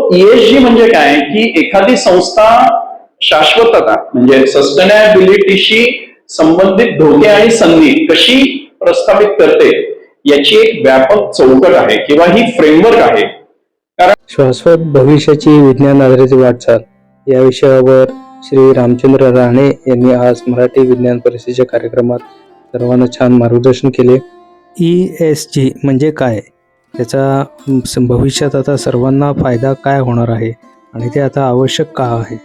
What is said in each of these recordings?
ESG म्हणजे काय की एखादी संस्था शाश्वतता म्हणजे सस्टेनेबिलिटीशी संबंधित धोके आणि संधी कशी प्रस्थापित करते याची एक व्यापक चौकट आहे किंवा ही फ्रेमवर्क आहे. कारण शाश्वत भविष्याची विज्ञान आधारित वाटचाल या विषयावर श्री रामचंद्र राणे यांनी आज मराठी विज्ञान परिषदेच्या कार्यक्रमात सर्वांना छान मार्गदर्शन केले. ESG म्हणजे काय, त्याचा भविष्यात आता सर्वांना फायदा काय होणार आहे आणि ते आता आवश्यक का आहे.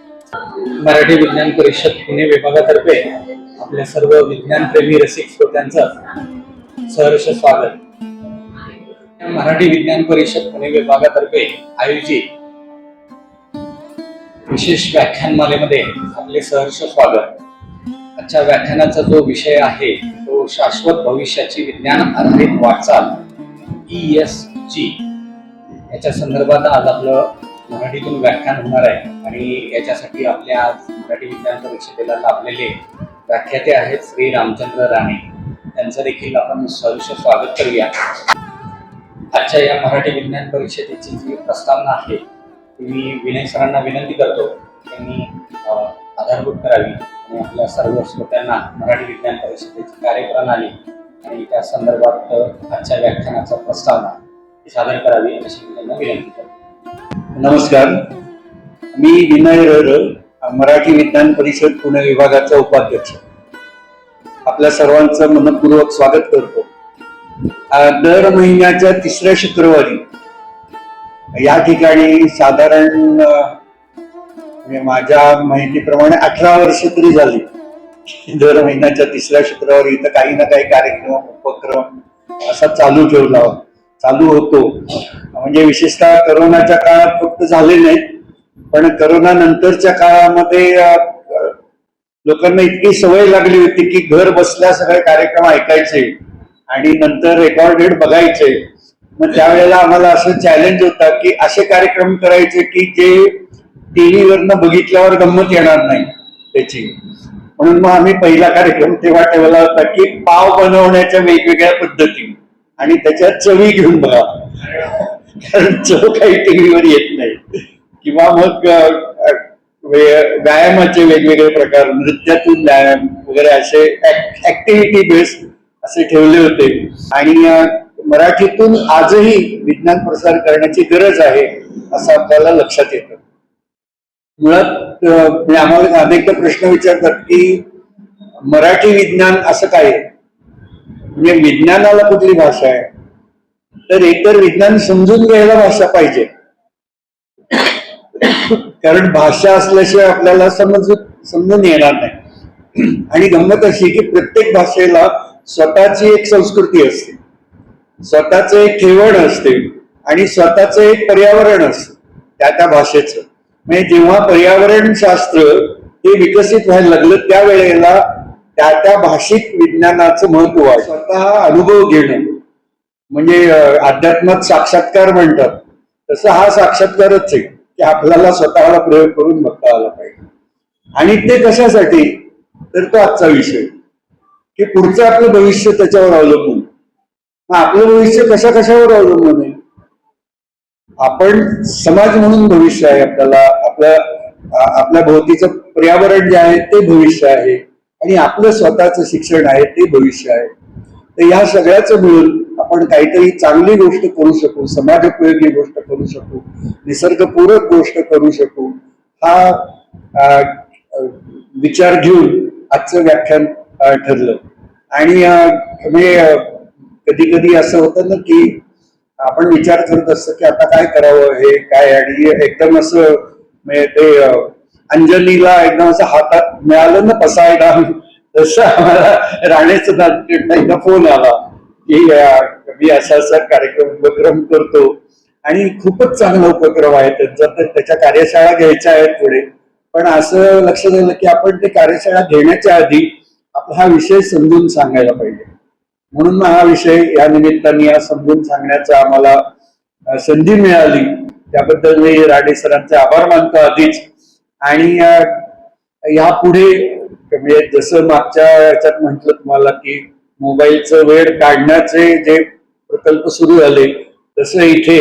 मराठी विज्ञान परिषद पुणे विभागातर्फे आपल्या सर्व विज्ञानप्रेमी रसिक श्रोत्यांचं सहर्ष स्वागत. मराठी विज्ञान परिषद पुणे विभागातर्फे आयोजित विशेष व्याख्यानमालेमध्ये आपले सहर्ष स्वागत. आजच्या व्याख्यानाचा जो विषय आहे तो शाश्वत भविष्याची विज्ञान आधारित वाटचाल ESG याच्या संदर्भात आज आपलं मराठीतून व्याख्यान होणार आहे. आणि याच्यासाठी आपल्या आज मराठी विज्ञान परिषदेला लाभलेले व्याख्याते आहेत श्री रामचंद्र राणे. त्यांचं देखील आपण सहर्ष स्वागत करूया. आजच्या या मराठी विज्ञान परिषदेची जी प्रस्तावना आहे ती मी विनय सरांना विनंती करतो त्यांनी आधारभूत करावी आणि आपल्या सर्व श्रोत्यांना मराठी विज्ञान परिषदेची कार्यप्रणाली आणि त्या संदर्भात आजच्या व्याख्यानाचा प्रस्तावना सादर करावी अशी मी त्यांना विनंती करतो. नमस्कार, मी विनय रर, मराठी विज्ञान परिषद पुणे विभागाचा उपाध्यक्ष. आपल्या सर्वांचं मनपूर्वक स्वागत करतो. दर महिन्याच्या तिसऱ्या शुक्रवारी या ठिकाणी साधारण म्हणजे माझ्या माहितीप्रमाणे 18 वर्ष तरी झाली दर महिन्याच्या तिसऱ्या शुक्रवारी इथं काही ना काही कार्यक्रम उपक्रम असा चालू होतो. म्हणजे विशेषतः करोनाच्या काळात फक्त झाले नाहीत, पण करोना नंतरच्या काळामध्ये लोकांना इतकी सवय लागली होती की घर बसल्या सगळे कार्यक्रम ऐकायचे आणि नंतर रेकॉर्डेड बघायचे. मग त्यावेळेला आम्हाला असं चॅलेंज होता की असे कार्यक्रम करायचे की जे टीव्ही वरनं बघितल्यावर गंमत येणार नाही त्याची. म्हणून मग आम्ही पहिला कार्यक्रम तेव्हा ठेवला होता की पाव बनवण्याच्या वेगवेगळ्या पद्धती आणि त्याच्यात चवी घेऊन बघा, कारण चव काही टीव्हीवर येत नाही. किंवा मग व्यायामाचे वेगवेगळे प्रकार, नृत्यातून व्यायाम वगैरे असे ऍक्टिव्हिटी बेस्ड असे ठेवले होते. आणि मराठीतून आजही विज्ञान प्रसार करण्याची गरज आहे असं आपल्याला लक्षात येतं. मुळात आम्हाला अनेकदा प्रश्न विचारतात की मराठी विज्ञान असं काय आहे, म्हणजे विज्ञानाला कुठली भाषा आहे. तर एकतर विज्ञान समजून घ्यायला भाषा पाहिजे, कारण भाषा असल्याशिवाय आपल्याला समजून येणार नाही. आणि गंमत अशी की प्रत्येक भाषेला स्वतःची एक संस्कृती असते, स्वतःच एक ठेवण असते आणि स्वतःच एक पर्यावरण असतं त्या भाषेचं. म्हणजे जेव्हा पर्यावरण शास्त्र हे विकसित व्हायला लागलं त्यावेळेला त्या भाषिक विज्ञानाचं महत्व आहे. स्वतः अनुभव घेणं म्हणजे अध्यात्मात साक्षात्कार म्हणतात, तसं हा साक्षात्कारच आहे की आपल्याला स्वतःला प्रयोग करून बघता आला पाहिजे. आणि ते कशासाठी, तर तो आजचा विषय की पुढचं आपलं भविष्य त्याच्यावर अवलंबून. मग आपलं भविष्य कशावर अवलंबून आहे. आपण समाज म्हणून भविष्य आहे, आपल्या भोवतीचं पर्यावरण जे आहे ते भविष्य आहे आणि आपलं स्वतःचं शिक्षण आहे ते भविष्य आहे. तर या सगळ्याचं मिळून आपण काहीतरी चांगली गोष्ट करू शकू, समाजोपयोगी गोष्ट करू शकू, निसर्गपूरक गोष्ट करू शकू, हा विचार घेऊन आजचं व्याख्यान ठरलं. आणि म्हणजे कधी कधी असं होतं ना की आपण विचार करत असतो की आता काय करावं, हे काय. आणि एकदम असं म्हणजे ते अंजलीला एकदम असं हातात मिळालं ना पसायला, तसं आम्हाला राणेचं फोन आला की मी असा कार्यक्रम उपक्रम करतो आणि खूपच चांगला उपक्रम आहे त्यांचा, तर त्याच्या कार्यशाळा घ्यायच्या आहेत पुढे. पण असं लक्षात आलं की आपण ते कार्यशाळा घेण्याच्या आधी आपला हा विषय समजून सांगायला पाहिजे. म्हणून मग हा विषय या निमित्ताने समजून सांगण्याचा आम्हाला संधी मिळाली, त्याबद्दल मी राणे सरांचे आभार मानतो आधीच. आणि यापुढे म्हणजे जसं मागच्या याच्यात म्हटलं तुम्हाला की मोबाईलचं वेळ काढण्याचे जे प्रकल्प सुरू झाले, तसं इथे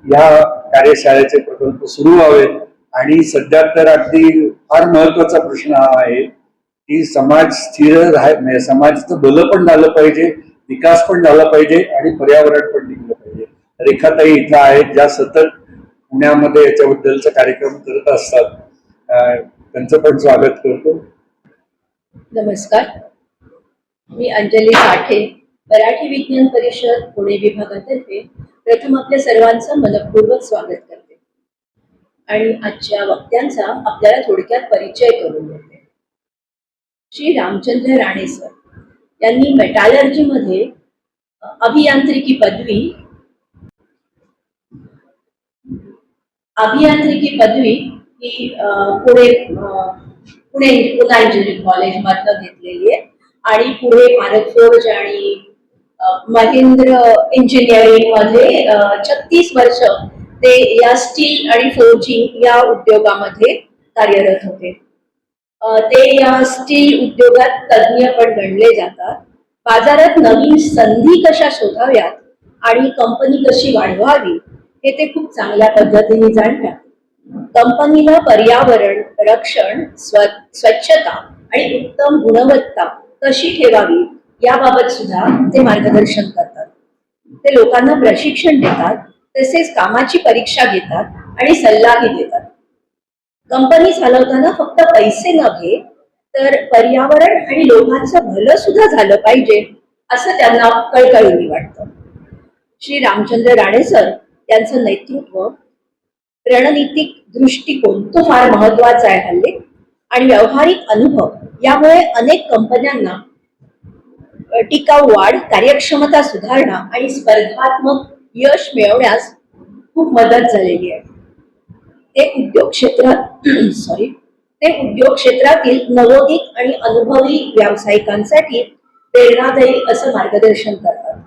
या कार्यशाळेचे प्रकल्प सुरू व्हावेत. आणि सध्या तर अगदी फार महत्वाचा प्रश्न हा आहे की समाज स्थिर म्हणजे समाजाचं भलं पण झालं पाहिजे, विकास पण झाला पाहिजे आणि पर्यावरण पण टिकलं पाहिजे. रेखाताई इथं आहेत ज्या सतत पुण्यामध्ये याच्याबद्दलचा कार्यक्रम करत असतात. त्यांचं पण स्वागत करतो. नमस्कार, मी अंजली साठे, मराठी विज्ञान परिषद पुणे विभागातर्फे प्रथम आपल्या सर्वांचं मनपूर्वक स्वागत करते आणि आजच्या वक्त्यांचा आपल्याला थोडक्यात परिचय करून देते. श्री रामचंद्र राणे सर यांनी मेटॅलर्जीमध्ये अभियांत्रिकी पदवी ही पुणे इंजिनिअरिंग कॉलेजमधनं घेतलेली आहे आणि पुढे भारत फोर्ज आणि महिंद्र इंजिनिअरिंग मध्ये 36 वर्ष ते या स्टील आणि फोर्जिंग या उद्योगामध्ये कार्यरत होते. ते या स्टील उद्योगात तज्ज्ञ पण गणले जातात. बाजारात नवीन संधी कशा शोधाव्यात आणि कंपनी कशी वाढवावी हे ते खूप चांगल्या पद्धतीने जाणतात. कंपनीला पर्यावरण रक्षण, स्वच्छता आणि उत्तम गुणवत्ता कशी ठेवावी याबाबत सुद्धा ते मार्गदर्शन करतात. ते लोकांना प्रशिक्षण देतात, तसेच कामाची परीक्षा घेतात आणि सल्लाही देतात. कंपनी चालवताना फक्त पैसे नव्हे तर पर्यावरण आणि लोकांचं भलं सुद्धा झालं पाहिजे असं त्यांना कळकळीने वाटतं. श्री रामचंद्र राणे सर यांचं नेतृत्व, रणनीतिक दृष्टिकोन तो फार महत्वाचा आहे हल्ली आणि व्यावहारिक अनुभव यामुळे अनेक कंपन्यांना टिकाऊ वाढ, कार्यक्षमता सुधारणा आणि स्पर्धात्मक यश मिळवण्यास खूप मदत झालेली आहे. ते उद्योग क्षेत्रातील नवोदित आणि अनुभवी व्यावसायिकांसाठी प्रेरणादायी असं मार्गदर्शन करतात.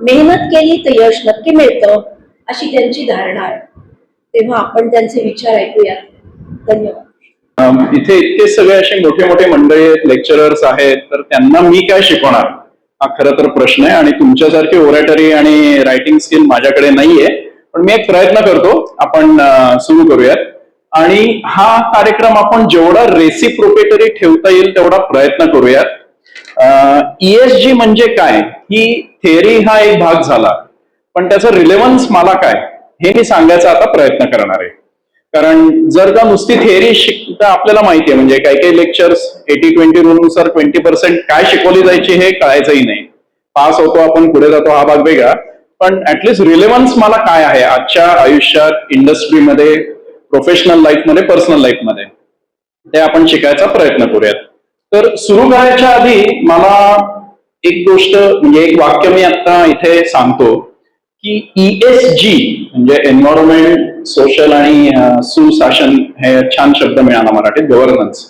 मेहनत केली तर यश नक्की मिळतं अशी त्यांची धारणा आहे. तेव्हा आपण त्यांचे विचार ऐकूया. धन्यवाद. इथे इतके सगळे असे मोठे मोठे मंडळी आहेत, लेक्चरर्स आहेत, तर त्यांना मी काय शिकवणार हा खरं तर प्रश्न आहे. आणि तुमच्यासारखी ओरॅटरी आणि रायटिंग स्किल माझ्याकडे नाहीये, पण मी एक प्रयत्न करतो. आपण सुरू करूयात आणि हा कार्यक्रम आपण जेवढा रेसिप्रोकेटरी ठेवता येईल तेवढा प्रयत्न करूयात. ESG म्हणजे काय ही थेअरी हा एक भाग झाला, पण त्याचा रिलेव्हन्स मला काय हे मी सांगायचा आता प्रयत्न करणार आहे. कारण जर का नुसती थेअरी शिकता आपल्याला माहिती आहे, म्हणजे काही काही लेक्चर्स 80-20 रूल नुसार 20% काय शिकवली जायची हे कळायचंही नाही. पास होतो आपण, पुढे जातो, हा भाग वेगळा. पण ऍटलिस्ट रिलेव्हन्स मला काय आहे आजच्या आयुष्यात, इंडस्ट्रीमध्ये, प्रोफेशनल लाईफमध्ये, पर्सनल लाईफमध्ये, ते आपण शिकायचा प्रयत्न करूयात. तर सुरू करायच्या आधी मला एक गोष्ट म्हणजे एक वाक्य मी आता इथे सांगतो की ESG म्हणजे एन्व्हायरमेंट, सोशल आणि सुशासन हे छान शब्द मिळाला मराठीत, गव्हर्नन्स.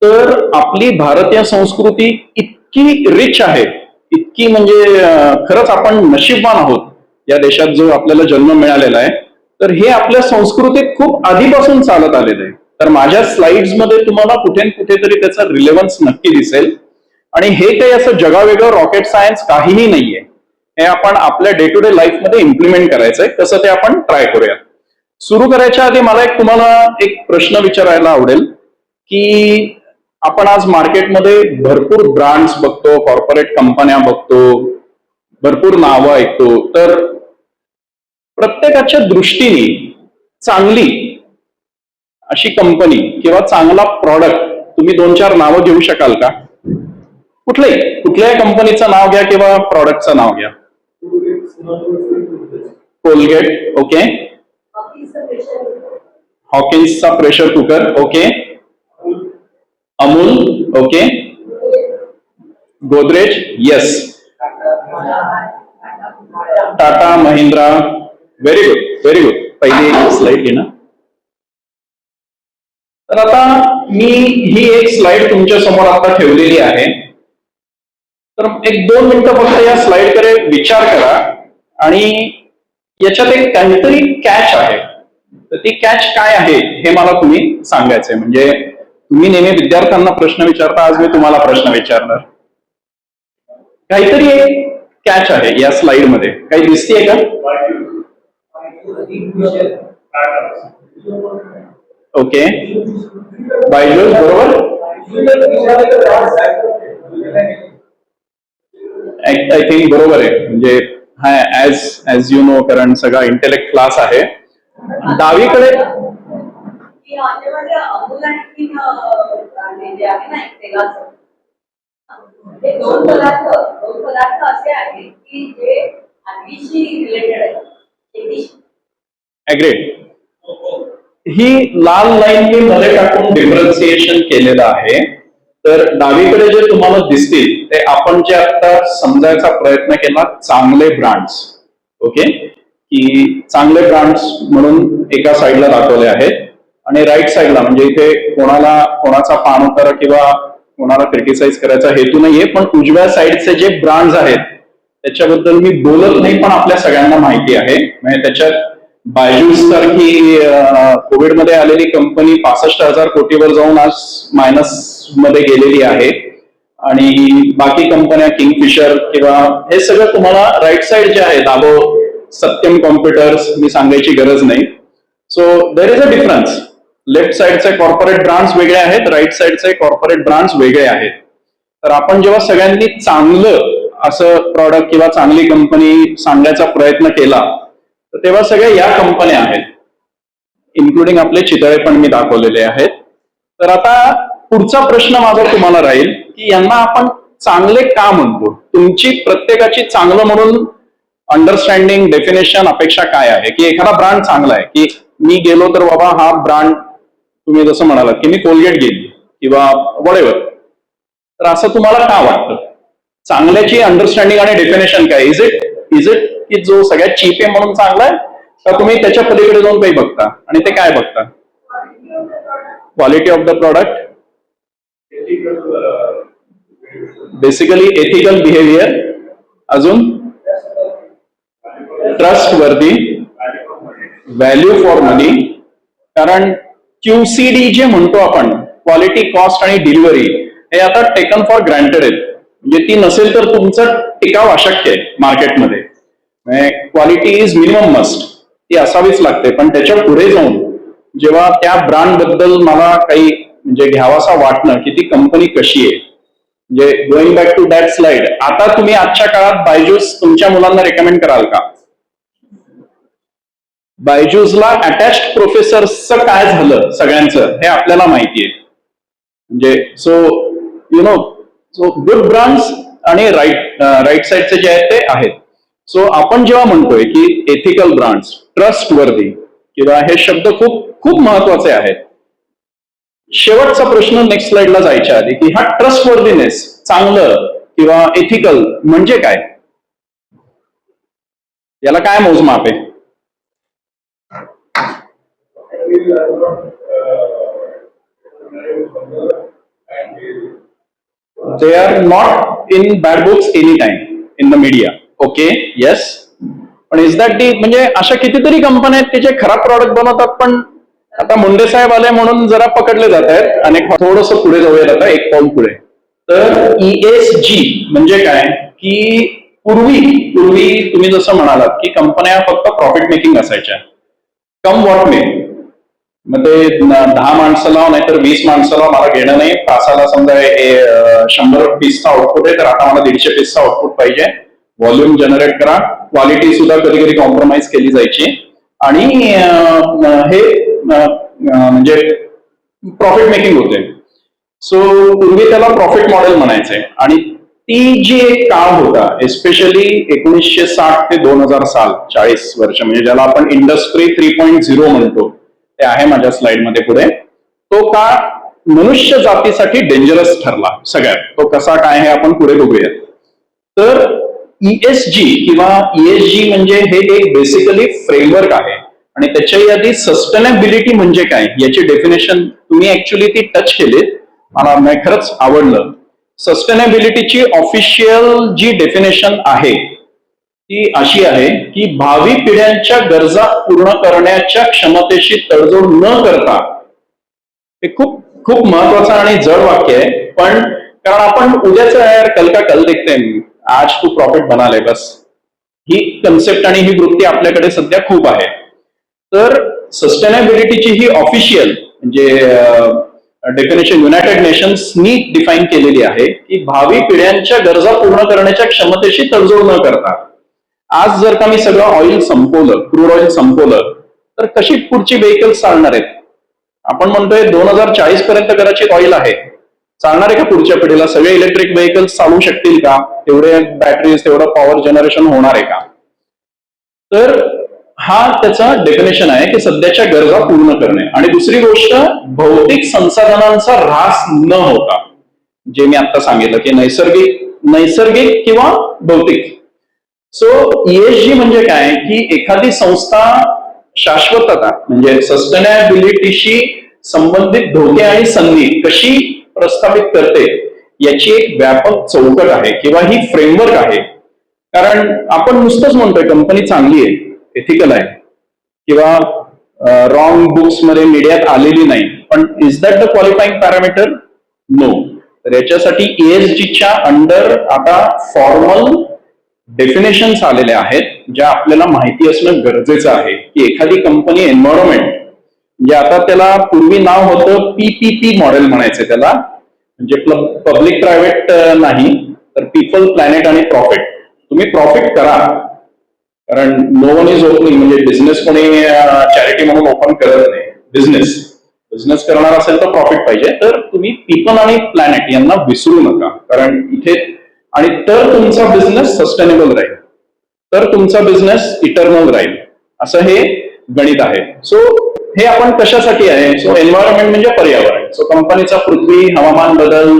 तर आपली भारतीय संस्कृती इतकी रिच आहे, इतकी म्हणजे खरंच आपण नशीबवान आहोत या देशात जो आपल्याला जन्म मिळालेला आहे. तर हे आपल्या संस्कृतीत खूप आधीपासून चालत आलेलं आहे. तर माझ्या स्लाइड्स मध्ये तुम्हाला कुठे कुठेतरी त्याचा रिलेव्हन्स नक्की दिसेल. आणि हे काही असं जगावेगळं रॉकेट सायन्स काहीही नाहीये. हे आपण आपल्या डे टू डे लाईफ मध्ये इम्प्लिमेंट करायचंय. कसं ते आपण ट्राय करूया. सुरू करायच्या आधी मला तुम्हाला एक प्रश्न विचारायला आवडेल की आपण आज मार्केटमध्ये भरपूर ब्रँड्स बघतो, कॉर्पोरेट कंपन्या बघतो, भरपूर नावं ऐकतो. तर प्रत्येकाच्या दृष्टीने चांगली अशी कंपनी किंवा चांगला प्रॉडक्ट तुम्ही 2-4 नावं घेऊ शकाल का? कुठल्याही कंपनीचं नाव घ्या किंवा प्रॉडक्टचं नाव घ्या. Colgate, okay. हॉकिन्सचा pressure cooker, okay. Amul, okay. Godrej, yes. Tata, Mahindra, very good, very good. पहिली स्लाइड घे ना. तर आता मी ही एक स्लाइड तुमच्या समोर आता ठेवलेली आहे. तर 1-2 मिनिटं फक्त या स्लाइड कडे विचार करा आणि याच्यात एक काहीतरी कॅच आहे. तर ती कॅच काय आहे हे मला तुम्ही सांगायचंय. म्हणजे तुम्ही नेहमी विद्यार्थ्यांना प्रश्न विचारता, आज मी तुम्हाला प्रश्न विचारणार. काहीतरी एक कॅच आहे या स्लाइड मध्ये, काही दिसतीये का? ओके, बायजूस बरोबर. आय थिंक बरोबर आहे. म्हणजे हा ऍज यू नो, कारण सगळा इंटेलेक्ट क्लास आहे. डावीकडे हे दोन पदार्थ असे आहेत की जे अतिशय रिलेटेड आहेत. ऍग्रेड. ही लाल लाईन मी मध्ये टाकून डिफरन्सिएशन केलेलं आहे. तर डावीकडे जे तुम्हाला दिसतील ते आपण जे आता समजायचा प्रयत्न केला, चांगले ब्रँड्स. ओके, की चांगले ब्रँड्स म्हणून एका साईडला दाखवले आहेत आणि राईट साईडला म्हणजे इथे कोणाचा पाणउतारा किंवा कोणाला क्रिटिसाइज करायचा हेतू नाहीये, पण उजव्या साईडचे जे ब्रँड्स आहेत त्याच्याबद्दल मी बोलत नाही, पण आपल्या सगळ्यांना माहिती आहे. म्हणजे त्याच्यात बायजूस सारखी कोविडमध्ये आलेली कंपनी 65,000 कोटीवर जाऊन आज मायनस मध्ये गेलेली आहे. आणि बाकी कंपन्या किंगफिशर किंवा हे सगळं तुम्हाला राईट साईड जे आहे दाबो सत्यम कॉम्प्युटर्स मी सांगायची गरज नाही. So there is a difference. Left साईडचे कॉर्पोरेट ब्रँड्स वेगळे आहेत, राईट साईडचे कॉर्पोरेट ब्रँड्स वेगळे आहेत. तर आपण जेव्हा सगळ्यांनी चांगलं असं प्रॉडक्ट किंवा चांगली कंपनी सांगण्याचा प्रयत्न केला तर तेव्हा सगळ्या या कंपन्या आहेत, इन्क्लुडिंग आपले चितळे पण मी दाखवलेले आहेत. तर आता पुढचा प्रश्न माझा तुम्हाला राहील की यांना आपण चांगले का म्हणतो? तुमची प्रत्येकाची चांगलं म्हणून अंडरस्टँडिंग, डेफिनेशन, अपेक्षा काय आहे? की एखादा ब्रँड चांगला आहे, की मी गेलो तर बाबा हा ब्रँड, तुम्ही जसं म्हणालात की मी कोलगेट घेईन किंवा व्हॉटएव्हर, तर असं तुम्हाला का वाटतं? चांगल्याची अंडरस्टँडिंग आणि डेफिनेशन काय? इज इट की जो सगळ्यात चीप आहे म्हणून चांगला आहे, का तुम्ही त्याच्या पलीकडे जाऊन काही बघता? आणि ते काय बघता? Quality of the product, basically ethical behaviour, अजून ट्रस्ट वर्दी, व्हॅल्यू फॉर मनी. कारण QCD जे म्हणतो आपण, क्वालिटी, कॉस्ट आणि डिलिव्हरी, हे आता टेकन फॉर ग्रँटेड आहेत. म्हणजे ती नसेल तर तुमचं टिकाव अशक्य आहे मार्केटमध्ये. क्वालिटी इज मिनिमम मस्ट, ती असावीच लागते. पण त्याच्या पुढे जाऊन जेव्हा त्या ब्रँड बद्दल मला काही म्हणजे घ्यावासा वाटणं की ती कंपनी कशी आहे, म्हणजे going back to that slide, आता तुम्ही आजच्या काळात बायजूस तुमच्या मुलांना रेकमेंड कराल का? बायजूसला अटॅच्ड प्रोफेसरचं काय झालं सगळ्यांचं हे आपल्याला माहिती आहे. म्हणजे so you know, so good brands आणि राईट साईडचे जे आहेत ते आहेत. सो आपण जेव्हा म्हणतोय की एथिकल ब्रँड्स, ट्रस्ट वर्दी, किंवा हे शब्द खूप खूप महत्वाचे आहेत. शेवटचा प्रश्न नेक्स्ट स्लाइडला जायच्या आधी की हा ट्रस्ट वर्दीनेस, चांगलं किंवा एथिकल म्हणजे काय? याला काय मोजमाप आहे? They are not in bad books any time in the media. Okay, yes. पण इज दॅट दी, म्हणजे अशा कितीतरी कंपन्या आहेत त्याचे खराब प्रॉडक्ट बनवतात, पण आता मुंडे साहेब आले म्हणून जरा पकडले जात आहेत. आणि थोडस पुढे जाऊयात आता, एक पाऊल पुढे. तर ESG म्हणजे काय? की पूर्वी तुम्ही जसं म्हणालात की कंपन्या फक्त प्रॉफिट मेकिंग असायच्या, कम वॉट मे. मग ते 10 माणसं लावा नाहीतर 20 माणसं लावा, मला घेणं नाही. तासाला समजा 100 पीसचा आउटपुट आहे तर आता मला 150 पीसचा आउटपुट पाहिजे. व्हॉल्यूम जनरेट करा. क्वालिटी सुद्धा कधी कधी कॉम्प्रोमाइज केली जायची आणि हे म्हणजे प्रॉफिट मेकिंग होते. सो पूर्वी त्याला प्रॉफिट मॉडेल म्हणायचे. आणि ती जी एक काळ होता, एस्पेशली 1960 ते 2000 साल, 40 वर्ष, म्हणजे ज्याला आपण इंडस्ट्री 3.0 म्हणतो, ते आहे माझ्या स्लाइडमध्ये पुढे. तो काळ मनुष्य जातीसाठी डेंजरस ठरला सगळ्यात. तो कसा काय हे आपण पुढे बघूयात. तर ESG किंवा ESG म्हणजे हे एक बेसिकली फ्रेमवर्क आहे आणि त्याच्याही आधी सस्टेनेबिलिटी म्हणजे काय याची डेफिनेशन तुम्ही ऍक्च्युली ती टच केलीत, मला खरंच आवडलं. सस्टेनेबिलिटीची ऑफिशियल जी डेफिनेशन आहे ती अशी आहे की भावी पिढ्यांच्या गरजा पूर्ण करण्याच्या क्षमतेशी तडजोड न करता. हे खूप खूप महत्वाचं आणि जड वाक्य आहे, पण कारण आपण उद्याच यार कल का कल देखते हैं, आज तू प्रॉफिट बनाले बस, ही कन्सेप्ट आणि ही वृत्ती आपल्याकडे सध्या खूप आहे. तर सस्टेनेबिलिटीची ही ऑफिशियल म्हणजे डेफिनेशन युनायटेड नेशन्सनी डिफाईन केलेली आहे की भावी पिढ्यांच्या गरजा पूर्ण करण्याच्या क्षमतेशी तडजोड न करता आज जर का मी सगळं ऑइल संपवलं, क्रूड ऑइल संपवलं, तर कशी पुढची व्हेकल्स चालणार आहेत? आपण म्हणतोय 2040 पर्यंत कदाचित ऑइल आहे, चालणार आहे का पुढच्या पिढीला? सगळे इलेक्ट्रिक व्हेकल्स चालू शकतील का? तेवढे बॅटरीज, तेवढं पॉवर जनरेशन होणार आहे का? तर हा त्याचा डेफिनेशन आहे की सध्याच्या गरजा पूर्ण करणे. आणि दुसरी गोष्ट, भौतिक संसाधनांचा ऱ्हास न होता, जे मी आता सांगितलं की नैसर्गिक किंवा भौतिक. सो ESG म्हणजे काय की एखादी संस्था शाश्वतता म्हणजे सस्टेनेबिलिटीशी संबंधित धोके आणि संधी कशी प्रस्थापित करते याची एक व्यापक चौकट आहे किंवा ही फ्रेमवर्क आहे. कारण आपण नुसतंच म्हणतोय कंपनी चांगली आहे, एथिकल आहे किंवा रॉंग बुक्स मध्ये मीडियात आलेली नाही, पण is that the qualifying parameter? No. तर याच्यासाठी ESGच्या अंडर आता फॉर्मल डेफिनेशन्स आलेल्या आहेत ज्या आपल्याला माहिती असणं गरजेचं आहे की एखादी कंपनी एन्व्हायरमेंट म्हणजे आता त्याला पूर्वी नाव होतं PPP मॉडेल म्हणायचं त्याला, म्हणजे पब्लिक प्रायव्हेट नाही तर पीपल, प्लॅनेट आणि प्रॉफिट. तुम्ही प्रॉफिट करा, कारण नो वन इज ओपनिंग म्हणजे बिझनेस कोणी चॅरिटी म्हणून ओपन करत नाही. बिझनेस करणार असेल तर प्रॉफिट पाहिजे. तर तुम्ही पीपल आणि प्लॅनेट यांना विसरू नका, कारण इथे आणि तर तुमचा बिझनेस सस्टेनेबल राहील, तर तुमचा बिझनेस इटर्नल राहील, असं हे गणित आहे. सो हे आपण कशासाठी आहे? सो एन्व्हायरमेंट म्हणजे पर्यावरण. सो कंपनीचा पृथ्वी, हवामान बदल,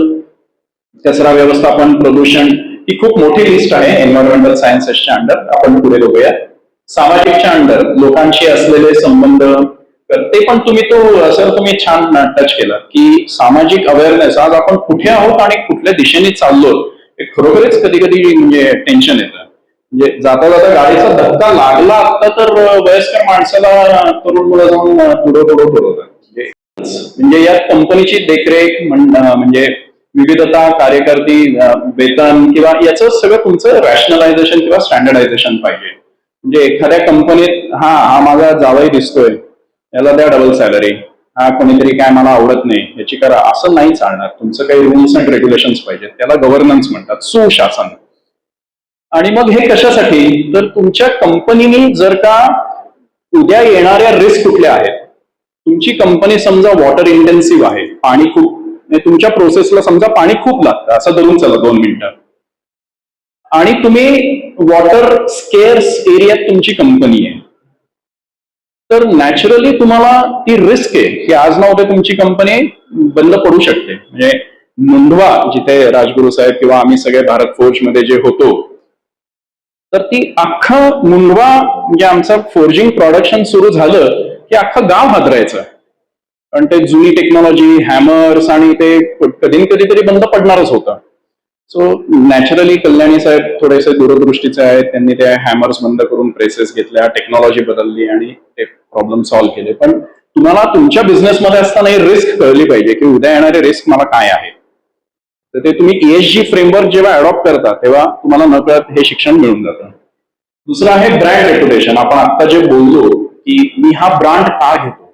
कचरा व्यवस्थापन, प्रदूषण ही खूप मोठी लिस्ट आहे एन्व्हायरमेंटल सायन्सेसच्या अंडर. आपण पुढे बघूया. सामाजिकच्या अंडर लोकांशी असलेले संबंध, ते पण तुम्ही छान टच केलं की सामाजिक अवेअरनेस. आज आपण कुठे आहोत आणि कुठल्या दिशेने चाललो हे खरोखरच कधी कधी म्हणजे टेन्शन येतं. म्हणजे जाता जाता गाडीचा धक्का लागला आता तर वयस्कर माणसाला तरुण मुलं जाऊन पुढवतात. म्हणजे या कंपनीची देखरेख म्हणजे विविधता, कार्यकर्ती, वेतन किंवा याचं सगळं तुमचं रॅशनलायझेशन किंवा स्टँडर्डायझेशन पाहिजे. म्हणजे एखाद्या कंपनीत हा माझा जावई दिसतोय, याला द्या डबल सॅलरी, हा कोणीतरी काय मला आवडत नाही याची करा, असं नाही चालणार. तुमचं काही रूल्स अँड रेग्युलेशन्स पाहिजे, त्याला गव्हर्नन्स म्हणतात, सुशासन. आणि मग हे कशासाठी? तर तुमच्या कंपनीने जर का उद्या येणाऱ्या रिस्क कुठल्या आहेत, तुमची कंपनी समजा वॉटर इंटेन्सिव्ह आहे, पाणी खूप, तुमच्या प्रोसेसला समजा पाणी खूप लागतं असं धरून चला 2 मिनिटं, आणि तुम्ही वॉटर स्केअर्स एरियात तुमची कंपनी आहे, तर नॅचरली तुम्हाला ती रिस्क आहे की आज ना उद्या तुमची कंपनी बंद पडू शकते. म्हणजे मुंढवा जिथे राजगुरू साहेब किंवा आम्ही सगळे भारत फोर्ज मध्ये जे होतो, तर ती अख्खं मुंढवा म्हणजे आमचं फोर्जिंग प्रोडक्शन सुरू झालं की अख्खं गाव हादरायचं, कारण ते जुनी टेक्नॉलॉजी, हॅमर्स आणि ते कधीतरी बंद पडणारच होतं. सो नॅचरली कल्याणी साहेब थोडेसे दूरदृष्टीचे आहेत, त्यांनी त्या हॅमर्स बंद करून प्रेसेस घेतल्या, टेक्नॉलॉजी बदलली आणि ते प्रॉब्लेम सॉल्व्ह केले. पण तुम्हाला तुमच्या बिझनेसमध्ये असताना ही रिस्क कळली पाहिजे की उद्या येणारे रिस्क मला काय आहे. तर ते तुम्ही ESG फ्रेमवर्क जेव्हा अडॉप्ट करता तेव्हा तुम्हाला नकळत हे शिक्षण मिळून जातं. दुसरं आहे ब्रँड रेप्युटेशन. आपण आता जे बोललो की मी हा ब्रँड का घेतो,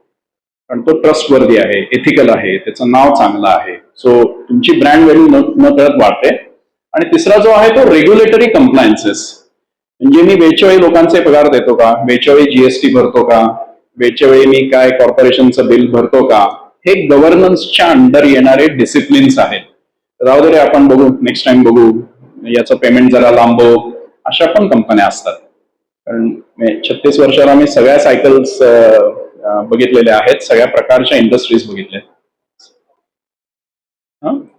कारण तो ट्रस्टवर्दी आहे, एथिकल आहे, त्याचं नाव चांगलं आहे. सो तुमची ब्रँड व्हॅल्यू नकळत वाढते. आणि तिसरा जो आहे तो रेग्युलेटरी कंप्लायन्सेस. म्हणजे मी वेळच्या वेळी लोकांचे पगार देतो का, वेळच्या वेळी GST भरतो का, वेळच्या वेळी मी काय कॉर्पोरेशनचं बिल भरतो का, हे गव्हर्नन्सच्या अंडर येणारे डिसिप्लिन्स आहेत. राहू दे रे, आपण बघू, नेक्स्ट टाइम बघू, याचं पेमेंट जरा लांबव, अशा पण कंपन्या असतात. कारण 36 वर्षाला आम्ही सगळ्या सायकल्स बघितलेल्या आहेत, सगळ्या प्रकारच्या इंडस्ट्रीज बघितल्या.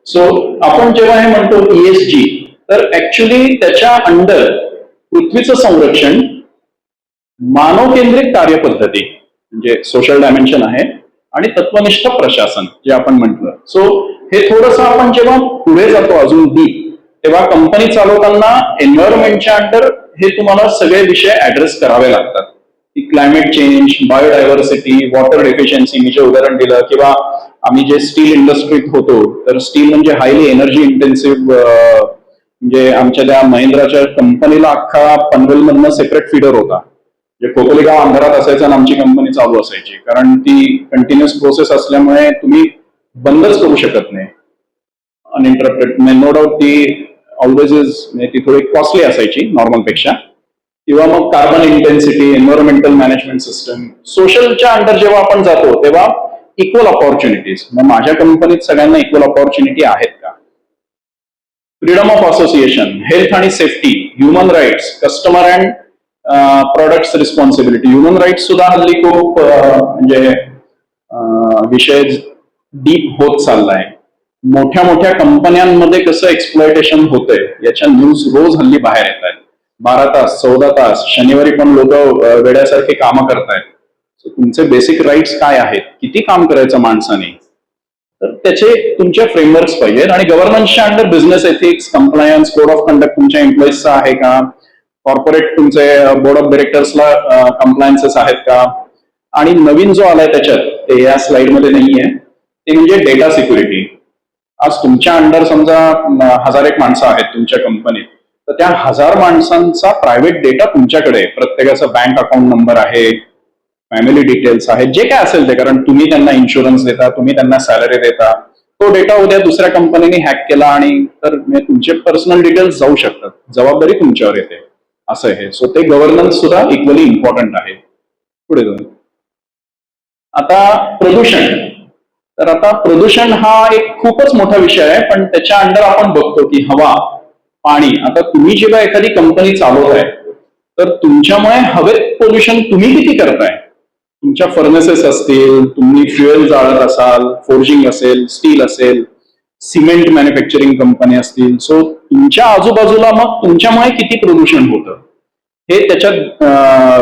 सो आपण जेव्हा हे म्हणतो ESG, तर ऍक्च्युली त्याच्या अंडर पृथ्वीचं संरक्षण, मानव केंद्रित कार्यपद्धती म्हणजे सोशल डायमेन्शन आहे, आणि तत्वनिष्ठ प्रशासन जे आपण म्हटलं. सो हे थोडंसं आपण जेव्हा पुढे जातो अजून डीप, तेव्हा कंपनी चालवताना एन्व्हायरमेंटच्या अंडर हे तुम्हाला सगळे विषय ऍड्रेस करावे लागतात. की climate change, biodiversity, water efficiency मी जे उदाहरण दिलं, किंवा आम्ही जे स्टील इंडस्ट्रीत होतो, तर स्टील म्हणजे हायली एनर्जी इंटेन्सिव्ह. म्हणजे आमच्या त्या महिंद्राच्या कंपनीला अख्खा पनवेलमधनं सेपरेट फीडर होता, जे खोपोलीगाव अंधारात असायचं आणि आमची कंपनी चालू असायची, कारण ती कंटिन्युअस प्रोसेस असल्यामुळे तुम्ही बंदच करू शकत नाही अनइंटरप्टेड. नो डाऊट ती ऑलवेज इज, ती थोडी कॉस्टली असायची नॉर्मल पेक्षा. किंवा मग carbon intensity, environmental management system, सोशलच्या अंडर जेव्हा आपण जातो तेव्हा इक्वल अपॉर्च्युनिटीज. मग माझ्या कंपनीत सगळ्यांना इक्वल अपॉर्च्युनिटी आहेत का? फ्रीडम ऑफ असोसिएशन, हेल्थ आणि safety, human rights, customer and products responsibility. Human rights सुद्धा हल्ली खूप म्हणजे विषय डीप होत चाललाय. मोठ्या मोठ्या कंपन्यांमध्ये कसं एक्सप्लॉयटेशन होतंय याच्या न्यूज रोज हल्ली बाहेर येत आहेत. 12 तास 14 तास शनिवारी पण लोक वेड्यासारखे कामं करतायत. तुमचे बेसिक राईट्स काय आहेत, किती काम करायचं माणसाने, तर त्याचे तुमच्या फ्रेमवर्क्स पाहिजेत. आणि गव्हर्नन्सच्या under business ethics, compliance, code of conduct तुमच्या एम्प्लॉईजचा आहे का? कॉर्पोरेट तुमचे बोर्ड ऑफ डिरेक्टर्सला कंप्लायन्सेस आहेत का? आणि नवीन जो आलाय त्याच्यात, ते या स्लाइडमध्ये नाहीये, ते म्हणजे डेटा सिक्युरिटी. आज तुमच्या अंडर समजा 1001 माणसं आहेत तुमच्या कंपनीत, तर त्या 1000 माणसांचा प्रायव्हेट डेटा तुमच्याकडे आहे. प्रत्येकाचा बँक अकाउंट नंबर आहे, फॅमिली डिटेल्स आहेत, जे काय असेल ते, कारण तुम्ही त्यांना इन्शुरन्स देता, तुम्ही त्यांना सॅलरी देता. तो डेटा उद्या दुसऱ्या कंपनीने हॅक केला आणि तर तुमचे पर्सनल डिटेल्स जाऊ शकतात. जबाबदारी तुमच्यावर येते, असं आहे. सो ते गव्हर्नन्स सुद्धा इक्वली इम्पॉर्टंट आहे. पुढे जाऊ. आता प्रदूषण. तर आता प्रदूषण हा एक खूपच मोठा विषय आहे, पण त्याच्या अंडर आपण बघतो की हवा, पाणी. आता तुम्ही जेव्हा एखादी कंपनी चालवताय तर तुमच्यामुळे हवेत पोल्युशन तुम्ही किती करताय? तुमच्या फर्नेसेस असतील, तुम्ही फ्युएल जाळत असाल, फोर्जिंग असेल, स्टील असेल, सिमेंट मॅन्युफॅक्चरिंग कंपनी असतील. सो तुमच्या आजूबाजूला मग तुमच्यामुळे किती प्रदूषण होतं हे त्याच्यात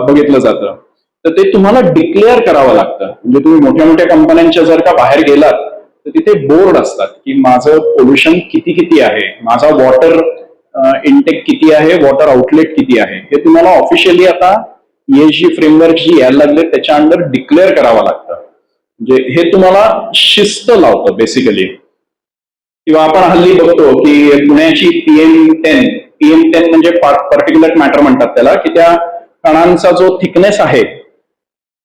बघितलं जातं. तर ते तुम्हाला डिक्लेअर करावं लागतं. म्हणजे तुम्ही मोठ्या मोठ्या कंपन्यांच्या जर का बाहेर गेलात तर तिथे बोर्ड असतात की माझं पोल्युशन किती किती आहे, माझा वॉटर इनटेक किती आहे, वॉटर आउटलेट किती आहे, हे तुम्हाला ऑफिशियली आता ESG फ्रेमवर्क जी यायला लागले त्याच्या अंडर डिक्लेअर करावं लागतं. म्हणजे हे तुम्हाला शिस्त लावतं बेसिकली. किंवा आपण हल्ली बघतो की पुण्याची PM10 म्हणजे पर्टिक्युलर मॅटर म्हणतात त्याला, की त्या कणांचा जो थिकनेस आहे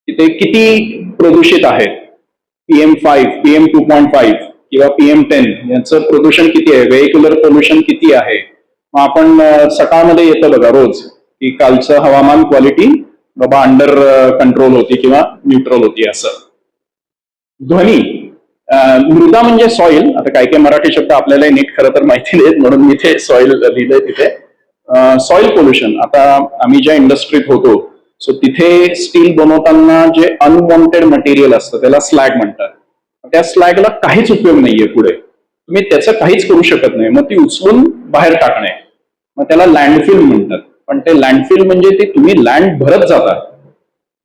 ते किती प्रदूषित आहे. PM5, PM 2.5 किंवा PM10 यांचं प्रदूषण किती आहे, व्हेहिक्युलर पोल्युशन किती आहे. मग आपण सकाळमध्ये येतं बघा रोज की कालचं हवामान क्वालिटी बाबा अंडर कंट्रोल होती किंवा न्यूट्रल होती असं. ध्वनी. मृदा म्हणजे सॉइल. आता काही काही मराठी शब्द आपल्याला नीट खरं तर माहिती नाहीत म्हणून मी ते सॉइल लिहिलंय तिथे. Soil pollution. आता आम्ही ज्या इंडस्ट्रीत होतो सो तिथे स्टील बनवताना जे अनवॉन्टेड मटेरियल असतं त्याला स्लॅग म्हणतात. त्या स्लॅगला काहीच उपयोग नाहीये पुढे, तुम्ही त्याचं काहीच करू शकत नाही. मग ती उचलून बाहेर टाकणे, मग त्याला लँडफिल म्हणतात. पण ते लँडफिल म्हणजे ते तुम्ही लँड भरत जाता,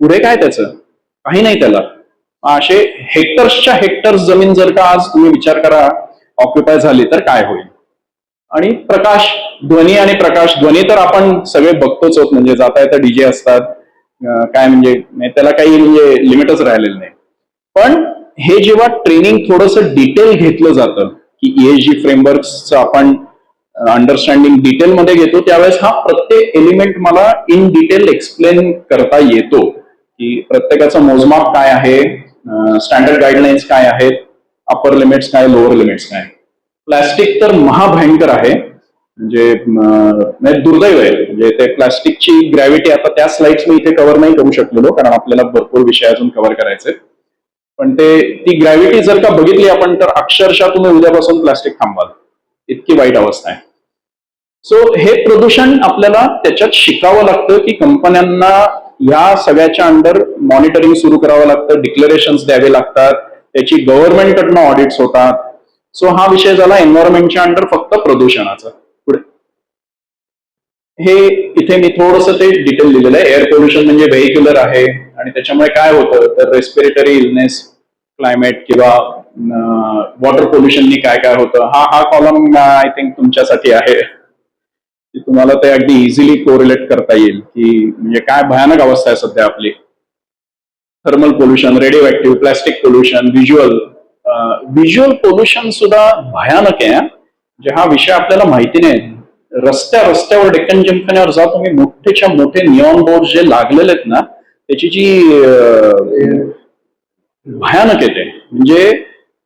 पुढे काय त्याचं काही नाही त्याला. असे हेक्टर्सच्या हेक्टर्स जमीन जर का आज तुम्ही विचार करा ऑक्युपाय झाली तर काय होईल. आणि प्रकाश, ध्वनी आणि प्रकाश. ध्वनी तर आपण सगळे बघतोच होत, म्हणजे जाता येता डीजे असतात, काय म्हणजे त्याला काही म्हणजे लिमिटच राहिलेलं नाही. पण हे जेव्हा ट्रेनिंग थोडंसं डिटेल घेतलं जातं की ESG फ्रेमवर्कचं आपण अंडरस्टँडिंग डिटेलमध्ये घेतो, त्यावेळेस हा प्रत्येक एलिमेंट मला इन डिटेल एक्सप्लेन करता येतो की प्रत्येकाचं मोजमाप काय आहे, स्टँडर्ड गाईडलाईन्स काय आहेत, अपर लिमिट्स काय, लोअर लिमिट्स काय. प्लास्टिक तर महाभयंकर आहे, म्हणजे दुर्दैव आहे. म्हणजे ते प्लास्टिकची ग्रॅव्हिटी आता त्या स्लाइड्स मी इथे कव्हर नाही करू शकलेलो कारण आपल्याला भरपूर विषय अजून कव्हर करायचे. पण ती ग्रॅव्हिटी जर का बघितली आपण तर अक्षरशः तुम्ही उद्यापासून प्लास्टिक थांबाल, इतकी वाईट अवस्था आहे. सो हे प्रदूषण आपल्याला त्याच्यात शिकावं लागतं की कंपन्यांना या सगळ्याच्या अंडर मॉनिटरिंग सुरू करावं लागतं, डिक्लेरेशन्स द्यावे लागतात, त्याची गव्हर्नमेंटकडनं ऑडिट्स होतात. सो हा विषय झाला एन्व्हायरमेंटच्या अंडर फक्त प्रदूषणाचा. पुढे हे इथे मी थोडंसं ते डिटेल लिहिलेलं आहे. एअर पोल्युशन म्हणजे व्हेहिक्युलर आहे आणि त्याच्यामुळे काय होतं तर रेस्पिरेटरी इलनेस, क्लायमेट किंवा वॉटर पोल्युशननी काय काय होतं. हा कॉलम आय थिंक तुमच्यासाठी आहे की तुम्हाला ते अगदी इझिली कोरिलेट करता येईल की म्हणजे काय भयानक अवस्था आहे सध्या आपली. Thermal pollution, radio active, plastic pollution, visual pollution सुद्धा भयानक आहे. म्हणजे हा विषय आपल्याला माहिती नाही. रस्त्यावर डेक्कन जिमखान्यावर जा तुम्ही, मोठेच्या मोठे निऑन बोर्ड जे लागलेले आहेत ना, त्याची जी भयानक येते. म्हणजे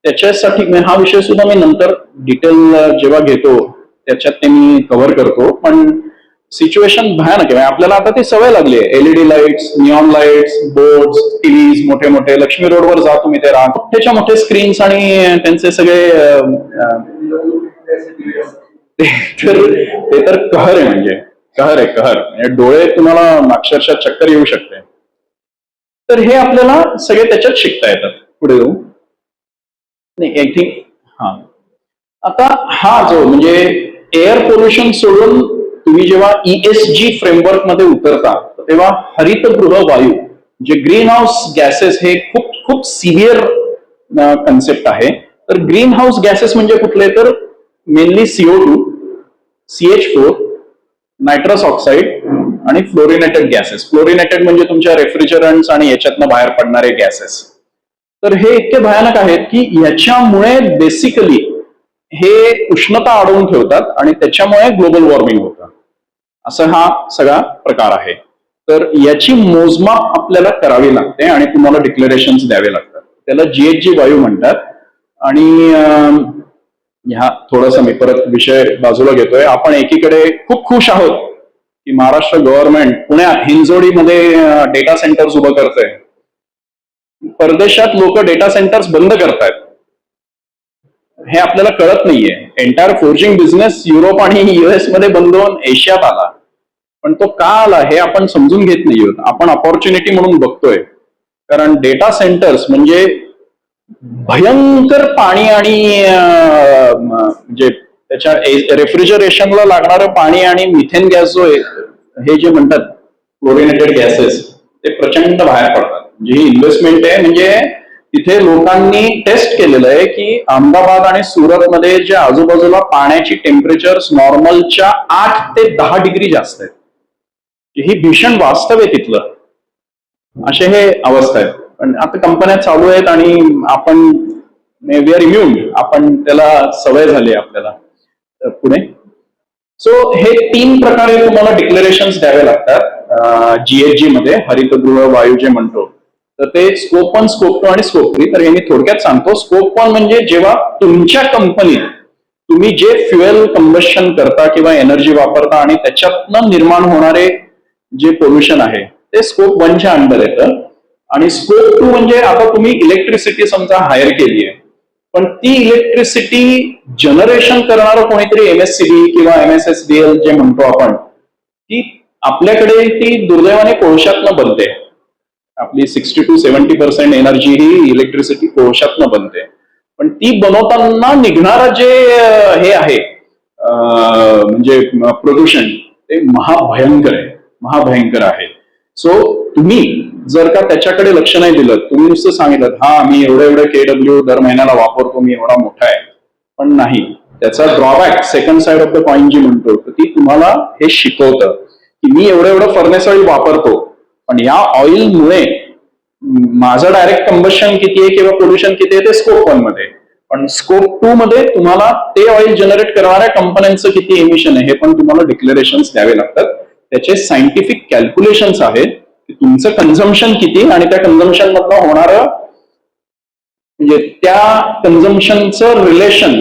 त्याच्यासाठी हा विषय सुद्धा मी नंतर डिटेल जेव्हा घेतो त्याच्यात ते मी कव्हर करतो. पण सिच्युएशन भयानक आहे. आपल्याला आता ती सवय लागली आहे. LED lights, neon lights, board, TVs मोठे मोठे. लक्ष्मी रोडवर जा तुम्ही, ते मोठेच्या मोठे स्क्रीन्स आणि त्यांचे सगळे ते तर कहर आहे. म्हणजे कहर आहे, कहर. म्हणजे डोळे तुम्हाला अक्षरशः चक्कर येऊ शकते. तर हे आपल्याला सगळे त्याच्यात शिकता येतात. पुढे जाऊ. नाही, आय थिंक आता हा जो म्हणजे एअर पोल्युशन सोडून तुम्ही जेव्हा ESG फ्रेमवर्क मध्ये उतरता तेव्हा हरितगृह वायू जे ग्रीन हाऊस गॅसेस हे खूप खूप सिव्हिअर कन्सेप्ट आहे. तर ग्रीन हाऊस गॅसेस म्हणजे कुठले, तर mainly CO2, CH4, nitrous oxide आणि फ्लोरिनेटेड गॅसेस. फ्लोरिनेटेड म्हणजे तुमच्या रेफ्रिजरंट्स आणि याच्यातनं बाहेर पडणारे गॅसेस. तर हे इतके भयानक आहेत की याच्यामुळे बेसिकली हे उष्णता अडवून ठेवतात आणि त्याच्यामुळे ग्लोबल वॉर्मिंग होतं. असं हा सगळा प्रकार आहे. तर याची मोजमाप आपल्याला करावी लागते आणि तुम्हाला डिक्लेरेशन्स द्यावे लागतात. त्याला GHG वायू म्हणतात. आणि ह्या थोडासा मी परत विषय बाजूला घेतोय. आपण एकीकडे खूप खुश आहोत की महाराष्ट्र गव्हर्नमेंट पुण्यात हिंजवडीमध्ये डेटा सेंटर्स उभं करतंय. परदेशात लोक डेटा सेंटर्स बंद करतायत. हे आपल्याला कळत नाहीये. एंटायर फोर्जिंग बिझनेस युरोप आणि US मध्ये बंद होऊन एशियात आला. पण तो का आला हे आपण समजून घेत नाही आहोत. आपण अपॉर्च्युनिटी म्हणून बघतोय. कारण डेटा सेंटर्स म्हणजे भयंकर पाणी आणि म्हणजे त्याच्या रेफ्रिजरेशनला लागणारं पाणी आणि मिथेन गॅस जो हे जे म्हणतात फ्लोरिनेटेड गॅसेस ते प्रचंड बाहेर पडतात. म्हणजे ही इन्व्हेस्टमेंट आहे. म्हणजे तिथे लोकांनी टेस्ट केलेलं आहे की अहमदाबाद आणि सुरत मध्ये जे आजूबाजूला पाण्याची टेम्परेचर नॉर्मलच्या 8 ते 10 डिग्री जास्त आहेत. ही भीषण वास्तव आहे तिथलं. असे हे अवस्था आहेत. पण आता कंपन्या चालू आहेत आणि आपण वी आर इम्युन. आपण त्याला सवय झाली आपल्याला. पुढे सो हे 3 प्रकारे तुम्हाला डिक्लेरेशन्स द्यावे लागतात GHG मध्ये, हरितगृह वायू जे म्हणतो. तर ते स्कोप 1, स्कोप 2 आणि स्कोप 3. तर हे मी थोडक्यात सांगतो. स्कोप 1 म्हणजे जेव्हा तुमच्या कंपनीत तुम्ही जे फ्युएल कंबशन करता किंवा एनर्जी वापरता आणि त्याच्यातनं निर्माण होणारे जे पोल्युशन आहे ते स्कोप 1 च्या अंडर येतं. आणि स्कोप 2 म्हणजे आता तुम्ही इलेक्ट्रिसिटी समजा हायर केली आहे, पण ती इलेक्ट्रिसिटी जनरेशन करणारं कोणीतरी MSCB किंवा MSSBL जे म्हणतो आपण, ती आपल्याकडे ती दुर्दैवाने कोळशातनं बनते. आपली 60 to 70% एनर्जी ही इलेक्ट्रिसिटी कोळशातनं बनते. पण ती बनवताना निघणारं जे हे आहे म्हणजे प्रदूषण ते महाभयंकर आहे. सो तुम्ही जर का त्याच्याकडे लक्ष नाही दिलं, तुम्ही नुसतं सांगितलं हा मी एवढे KW दर महिन्याला वापरतो, मी एवढा मोठा आहे, पण नाही. त्याचा drawback second side of the coin जी म्हणतो ती तुम्हाला हे शिकवतं की मी एवढं फर्नेस ऑइल वापरतो, पण या ऑइलमुळे माझं डायरेक्ट कंबशन किती आहे किंवा पोल्युशन किती आहे ते स्कोप 1 मध्ये. पण स्कोप 2 मध्ये तुम्हाला ते ऑइल जनरेट करणाऱ्या कंपन्यांचं किती एमिशन आहे हे पण तुम्हाला डिक्लेरेशन्स द्यावे लागतात. त्याचे सायंटिफिक कॅल्क्युलेशन्स आहेत की तुमचं कन्झम्पशन किती आणि त्या कन्झम्पशन मधनं होणारं म्हणजे त्या कन्झम्पशनचं रिलेशन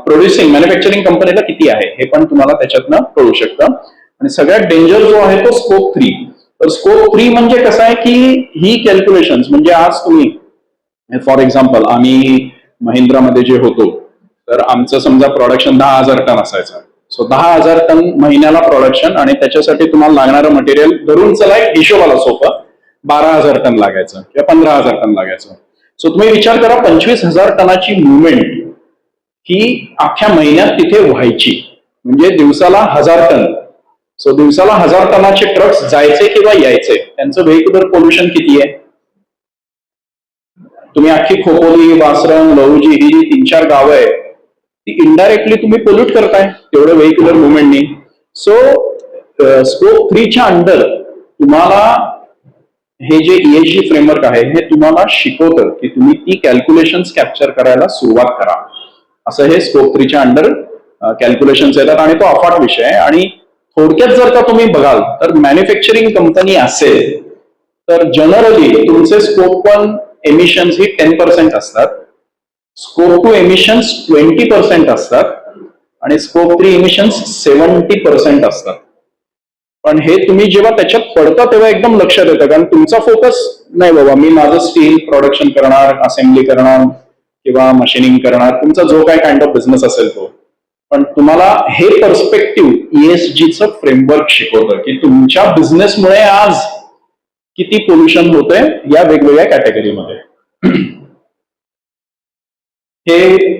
प्रोड्युसिंग मॅन्युफॅक्चरिंग कंपनीला किती आहे हे पण तुम्हाला त्याच्यातनं कळू शकतं. आणि सगळ्यात डेंजर जो आहे तो स्कोप 3. तर स्कोप 3 म्हणजे कसं आहे की ही कॅल्क्युलेशन्स म्हणजे आज तुम्ही फॉर एक्झाम्पल आम्ही महिंद्रामध्ये जे होतो तर आमचं समजा प्रोडक्शन 10,000 टन असायचं. सो 10,000 टन महिन्याला प्रोडक्शन आणि त्याच्यासाठी तुम्हाला लागणारं मटेरियल धरून चला एक हिशोबाला सोपं 12,000 टन लागायचं किंवा 15,000 टन लागायचं. सो तुम्ही विचार करा 25,000 टनाची मुवमेंट ही अख्ख्या महिन्यात तिथे व्हायची म्हणजे दिवसाला 1,000 टन. सो दिवसाला 1,000 टनाचे ट्रक्स जायचे किंवा यायचे, त्यांचं व्हेहिक्युलर पोल्युशन किती आहे? तुम्ही अख्खी खोपोली, वासरंग, लहुजी ही जी 3-4 गावं आहे ती इनडायरेक्टली तुम्ही पोल्यूट करताय तेवढं व्हेहिक्युलर मुवमेंटनी. सो स्कोप 3 च्या अंडर तुम्हाला हे जे ESG फ्रेमवर्क आहे हे तुम्हाला शिकवतं की तुम्ही ती कॅल्क्युलेशन्स कॅप्चर करायला सुरुवात करा. असं हे स्कोप 3 च्या अंडर कॅल्क्युलेशन्स येतात आणि तो अफाट विषय आहे. आणि थोडक्यात जर का तुम्ही बघाल तर मॅन्युफॅक्चरिंग कंपनी असेल तर जनरली तुमचे स्कोप 1 एमिशन्स ही 10% असतात, स्कोप 2 एमिशन्स 20% असतात आणि स्कोप 3 एमिशन्स 70% असतात. पण हे तुम्ही जेव्हा त्याच्यात पडता तेव्हा एकदम लक्षात येतं, कारण तुमचा फोकस नाही बाबा मी माझं स्टील प्रोडक्शन करणार, असेंब्ली करणार किंवा मशीनिंग करणार, तुमचा जो काय काइंड ऑफ बिझनेस असेल तो. पण तुम्हाला हे पर्स्पेक्टिव्ह ESGचं फ्रेमवर्क शिकवतं की तुमच्या बिझनेसमुळे आज किती पोल्युशन होतंय या वेगवेगळ्या कॅटेगरीमध्ये. हे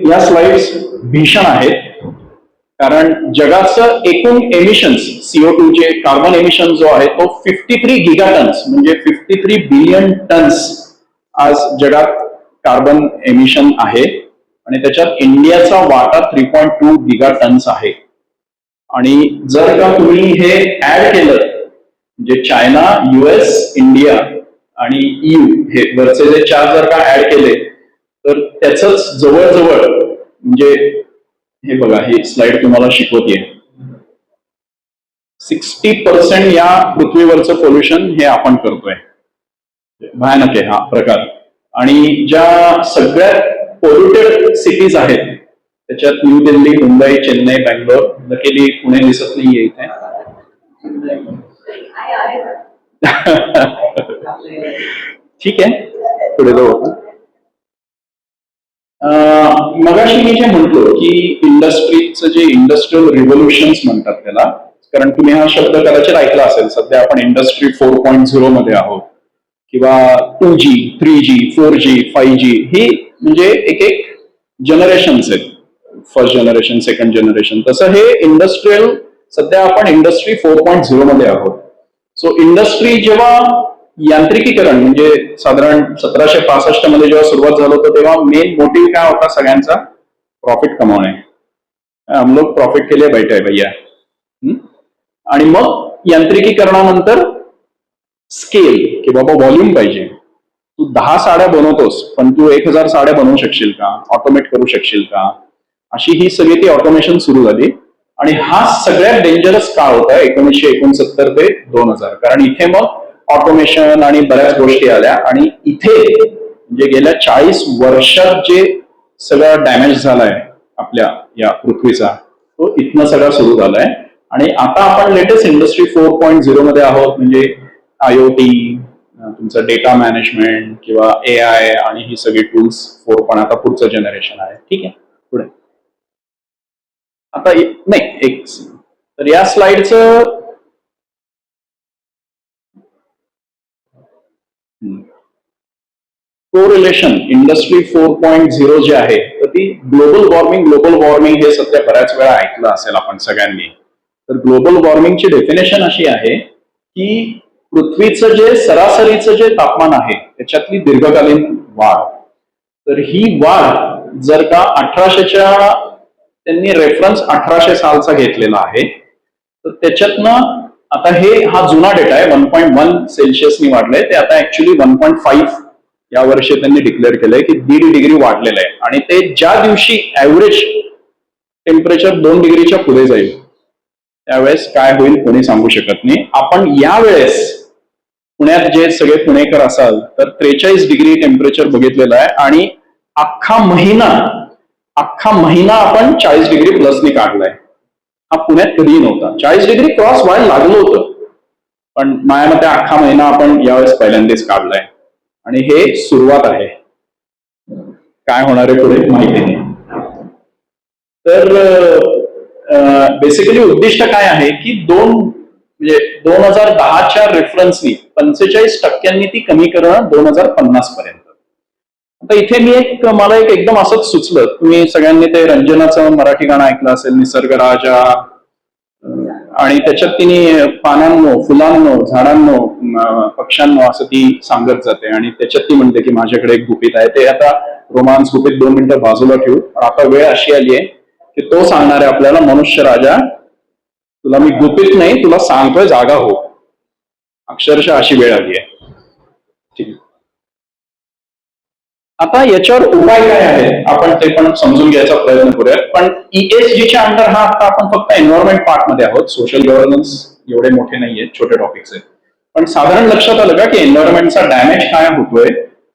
या स्लाइड्स भीषण आहेत, कारण जगाचं एकूण एमिशन्स CO2 जे कार्बन एमिशन जो आहे तो 53 गिगाटन्स म्हणजे 53 बिलियन टन्स आज जगात कार्बन एमिशन आहे आणि त्याच्यात इंडियाचा वाटा 3.2 गिगाटन्स आहे. आणि जर का तुम्ही हे ऍड केलं म्हणजे चायना, US, इंडिया आणि EU हे वरचे जे 4 जर का ऍड केले तर त्याच जवळजवळ म्हणजे हे बघा ही स्लाइड तुम्हाला शिकवते 60% या पृथ्वीवरचं पोल्युशन हे आपण करतोय. भयानक आहे हा प्रकार. आणि ज्या सगळ्यात पोल्युटेड सिटीज आहेत त्याच्यात न्यू दिल्ली, मुंबई, चेन्नई, बँगलोर, नक्की पुणे दिसत नाहीये इथे. ठीक आहे, पुढे जाऊ. मगाशी मी जे म्हटलो की इंडस्ट्रीचं जे इंडस्ट्रियल रिव्होल्युशन्स म्हणतात त्याला, कारण तुम्ही हा शब्द कदाचित ऐकला असेल. सध्या आपण इंडस्ट्री 4.0 मध्ये आहोत किंवा 2G, 3G, 4G, 5G ही म्हणजे एक एक जनरेशन्स आहेत. First generation, second generation. तसं हे इंडस्ट्रियल सध्या आपण इंडस्ट्री 4.0 मध्ये आहोत. सो इंडस्ट्री जेव्हा यांत्रिकीकरण म्हणजे साधारण 1765 मध्ये जेव्हा सुरुवात झालं होतं तेव्हा मेन मोटिव्ह काय होता सगळ्यांचा? प्रॉफिट कमावणे. हम लोग प्रॉफिट के लिए बैठे है भैया. आणि मग यांत्रिकीकरणानंतर स्केल की बाबा व्हॉल्यूम पाहिजे. तू 10 साड्या बनवतोस पण तू 1000 साड्या बनवू शकशील का? ऑटोमेट करू शकशील का? अशी ही सगळी ती ऑटोमेशन सुरू झाली. आणि हा सगळ्यात डेंजरस काळ होता 1969 ते 2000, कारण इथे मग ऑटोमेशन आणि बऱ्याच गोष्टी आल्या. आणि इथे म्हणजे गेल्या 40 वर्षात जे सगळं डॅमेज झालाय आपल्या या पृथ्वीचा तो इथनं सगळा सुरू झालाय. आणि आता आपण लेटेस्ट इंडस्ट्री 4.0 मध्ये आहोत, म्हणजे IoT, तुमचं डेटा मॅनेजमेंट किंवा AI आणि ही सगळी टूल्स 4 पण आता पुढचं जनरेशन आहे. ठीक आहे, पुढे आता नाही एक तर या स्लाइडचं कोरिलेशन इंडस्ट्री 4.0 जे आहे तर ती ग्लोबल वॉर्मिंग हे सध्या बऱ्याच वेळा ऐकलं असेल आपण सगळ्यांनी. तर ग्लोबल वॉर्मिंगची डेफिनेशन अशी आहे की पृथ्वीचं जे सरासरीचं जे तापमान आहे त्याच्यातली दीर्घकालीन वाढ. तर ही वाढ जर का 1800च्या त्यांनी रेफरन्स 1800 सालचा घेतलेला आहे तर त्याच्यातनं आता हा जुना डेटा आहे 1.1 सेल्सिअसनी वाढलंय ते आता ऍक्च्युली 1.5 या वर्षी त्यांनी डिक्लेअर केलंय की 1.5 डिग्री वाढलेलं आहे. आणि ते ज्या दिवशी ऍव्हरेज टेम्परेचर 2 डिग्रीच्या पुढे जाईल त्यावेळेस काय होईल कोणी सांगू शकत नाही. आपण यावेळेस पुण्यात जे सगळे पुणेकर असाल तर 43 डिग्री टेम्परेचर बघितलेलं आहे आणि अख्खा महिना आपण 40 डिग्री प्लसनी काढलाय. हा पुण्यात कधीही नव्हता. 40 डिग्री क्रॉस व्हायला लागलं होतं पण माझ्या मते अख्खा महिना आपण यावेळेस पहिल्यांदाच काढलाय. आणि हे सुरुवात आहे, काय होणार आहे पुढे माहिती नाही. तर बेसिकली उद्दिष्ट काय आहे की 2010च्या रेफरन्सनी 45% ती कमी करणं 2050 पर्यंत. आता इथे मला एकदम असंच सुचलं, तुम्ही सगळ्यांनी ते रंजनाचं मराठी गाणं ऐकलं असेल, निसर्ग राजा, आणि त्याच्यात तिने पानांनो, फुलांनो, झाडांनो, पक्ष्यांनो असं ती सांगत जाते. आणि त्याच्यात ती म्हणते की माझ्याकडे एक गुपित आहे. ते आता रोमांस गुपित 2 मिनिटं बाजूला ठेवू. आता वेळ अशी आली आहे की तो सांगणार आहे आपल्याला, मनुष्य राजा तुला मी गुपित नाही तुला सांगतोय जागा हो. अक्षरशः अशी वेळ आली आहे. ठीक आहे. आता याच्यावर उपाय काय आहेत आपण ते पण समजून घ्यायचा प्रयत्न करूयात. पण ESGच्या अंडर हा आता आपण फक्त एन्व्हायरमेंट पार्ट मध्ये आहोत. सोशल गव्हर्नन्स एवढे मोठे नाहीये, छोटे टॉपिक्स आहेत. पण साधारण लक्षात आलं का की एन्व्हायरमेंटचा डॅमेज काय होतोय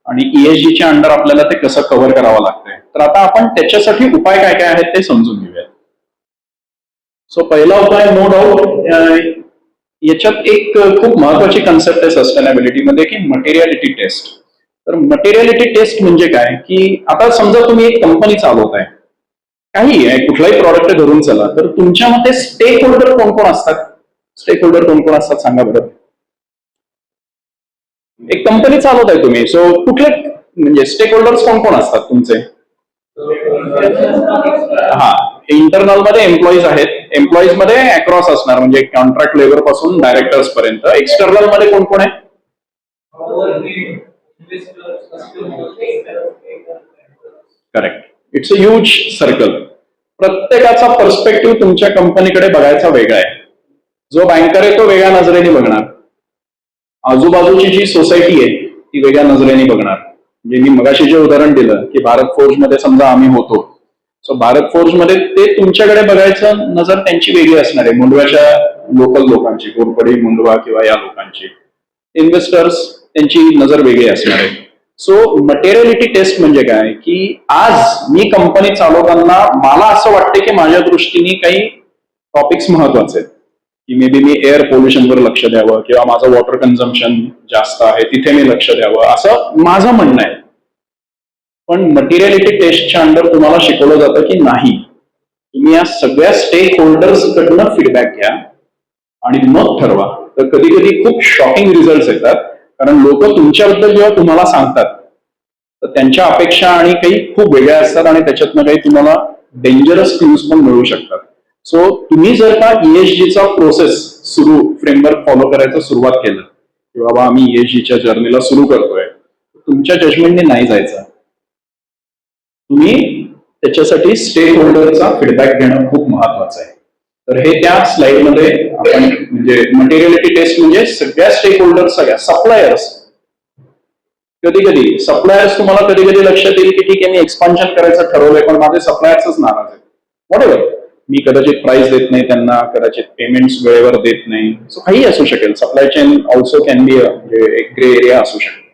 आणि ESGच्या अंडर आपल्याला ते कसं कव्हर करावं लागतंय. तर आता आपण त्याच्यासाठी उपाय काय काय आहेत ते समजून घेऊयात. सो पहिला उपाय नो डाऊट, याच्यात एक खूप महत्वाची कन्सेप्ट आहे सस्टेनेबिलिटी मध्ये की मटेरियलिटी टेस्ट. तर मटेरियलिटी टेस्ट म्हणजे काय की आता समजा तुम्ही एक कंपनी चालवताय, काही आहे कुठलाही प्रॉडक्ट धरून चला, तर तुमच्या मते स्टेक होल्डर कोण कोण असतात? स्टेक होल्डर कोण कोण असतात सांगा बरं. एक कंपनी चालवत आहे तुम्ही, सो कुठले म्हणजे स्टेक होल्डर्स कोण कोण असतात तुमचे? हा, इंटरनल मध्ये एम्प्लॉईज आहेत, एम्प्लॉईज मध्ये अक्रॉस असणार म्हणजे कॉन्ट्रॅक्ट लेबर पासून डायरेक्टर्स पर्यंत. एक्सटर्नल मध्ये कोण कोण आहे? Correct, it's a huge circle. प्रत्येकाचा पर्स्पेक्टिव्ह तुमच्या कंपनीकडे बघायचा वेगळा आहे. जो बँकर आहे तो वेगळ्या नजरेने बघणार, आजूबाजूची जी सोसायटी आहे ती वेगळ्या नजरेने बघणार. म्हणजे मी मगाशी जे उदाहरण दिलं की भारत फोर्ज मध्ये समजा आम्ही होतो, सो भारत फोर्ज मध्ये ते तुमच्याकडे बघायचं नजर त्यांची वेगळी असणार आहे, मुंडव्याच्या लोकल लोकांची, कोरपडी मुंडवा किंवा या लोकांची. इन्व्हेस्टर्स त्यांची नजर वेगळी असणार आहे. सो मटेरियलिटी टेस्ट म्हणजे काय की आज मी कंपनी चालवताना मला असं वाटतं की माझ्या दृष्टीने काही टॉपिक्स महत्वाचे आहेत की मे बी मी एअर पोल्युशनवर लक्ष द्यावं किंवा माझं वॉटर कन्झम्पशन जास्त आहे तिथे मी लक्ष द्यावं, असं माझं म्हणणं आहे. पण मटेरियलिटी टेस्टच्या अंडर तुम्हाला शिकवलं जातं की नाही, तुम्ही या सगळ्या स्टेक होल्डर्स कडनं फीडबॅक घ्या आणि मग ठरवा. तर कधी कधी खूप शॉकिंग रिझल्ट येतात, कारण लोक तुमच्याबद्दल जेव्हा तुम्हाला सांगतात तर त्यांच्या अपेक्षा आणि काही खूप वेगळ्या असतात आणि त्याच्यातनं काही तुम्हाला डेंजरस क्ल्यूज पण मिळू शकतात. सो तुम्ही जर का ESGचा प्रोसेस फ्रेमवर्क फॉलो करायचं सुरुवात केलं की बाबा आम्ही ESGच्या जर्नीला सुरू करतोय, तुमच्या जजमेंटने नाही जायचं. तुम्ही त्याच्यासाठी स्टेक होल्डरचा फीडबॅक घेणं खूप महत्वाचं आहे. तर हे त्या स्लाइड मध्ये आपण म्हणजे मटेरियलिटी टेस्ट म्हणजे सगळ्या स्टेक होल्डर, सगळ्या सप्लायर्स, कधी कधी सप्लायर्स तुम्हाला कधी कधी लक्षात येईल की ठीक आहे मी एक्सपान्शन करायचं ठरवलंय पण माझे सप्लायर्सच नाराज आहेत, व्हॉटएव्हर, मी कदाचित प्राइस देत नाही त्यांना, कदाचित पेमेंट्स वेळेवर देत नाही, सो काही असू शकेल. Supply chain also can be एक ग्रे एरिया असू शकतो.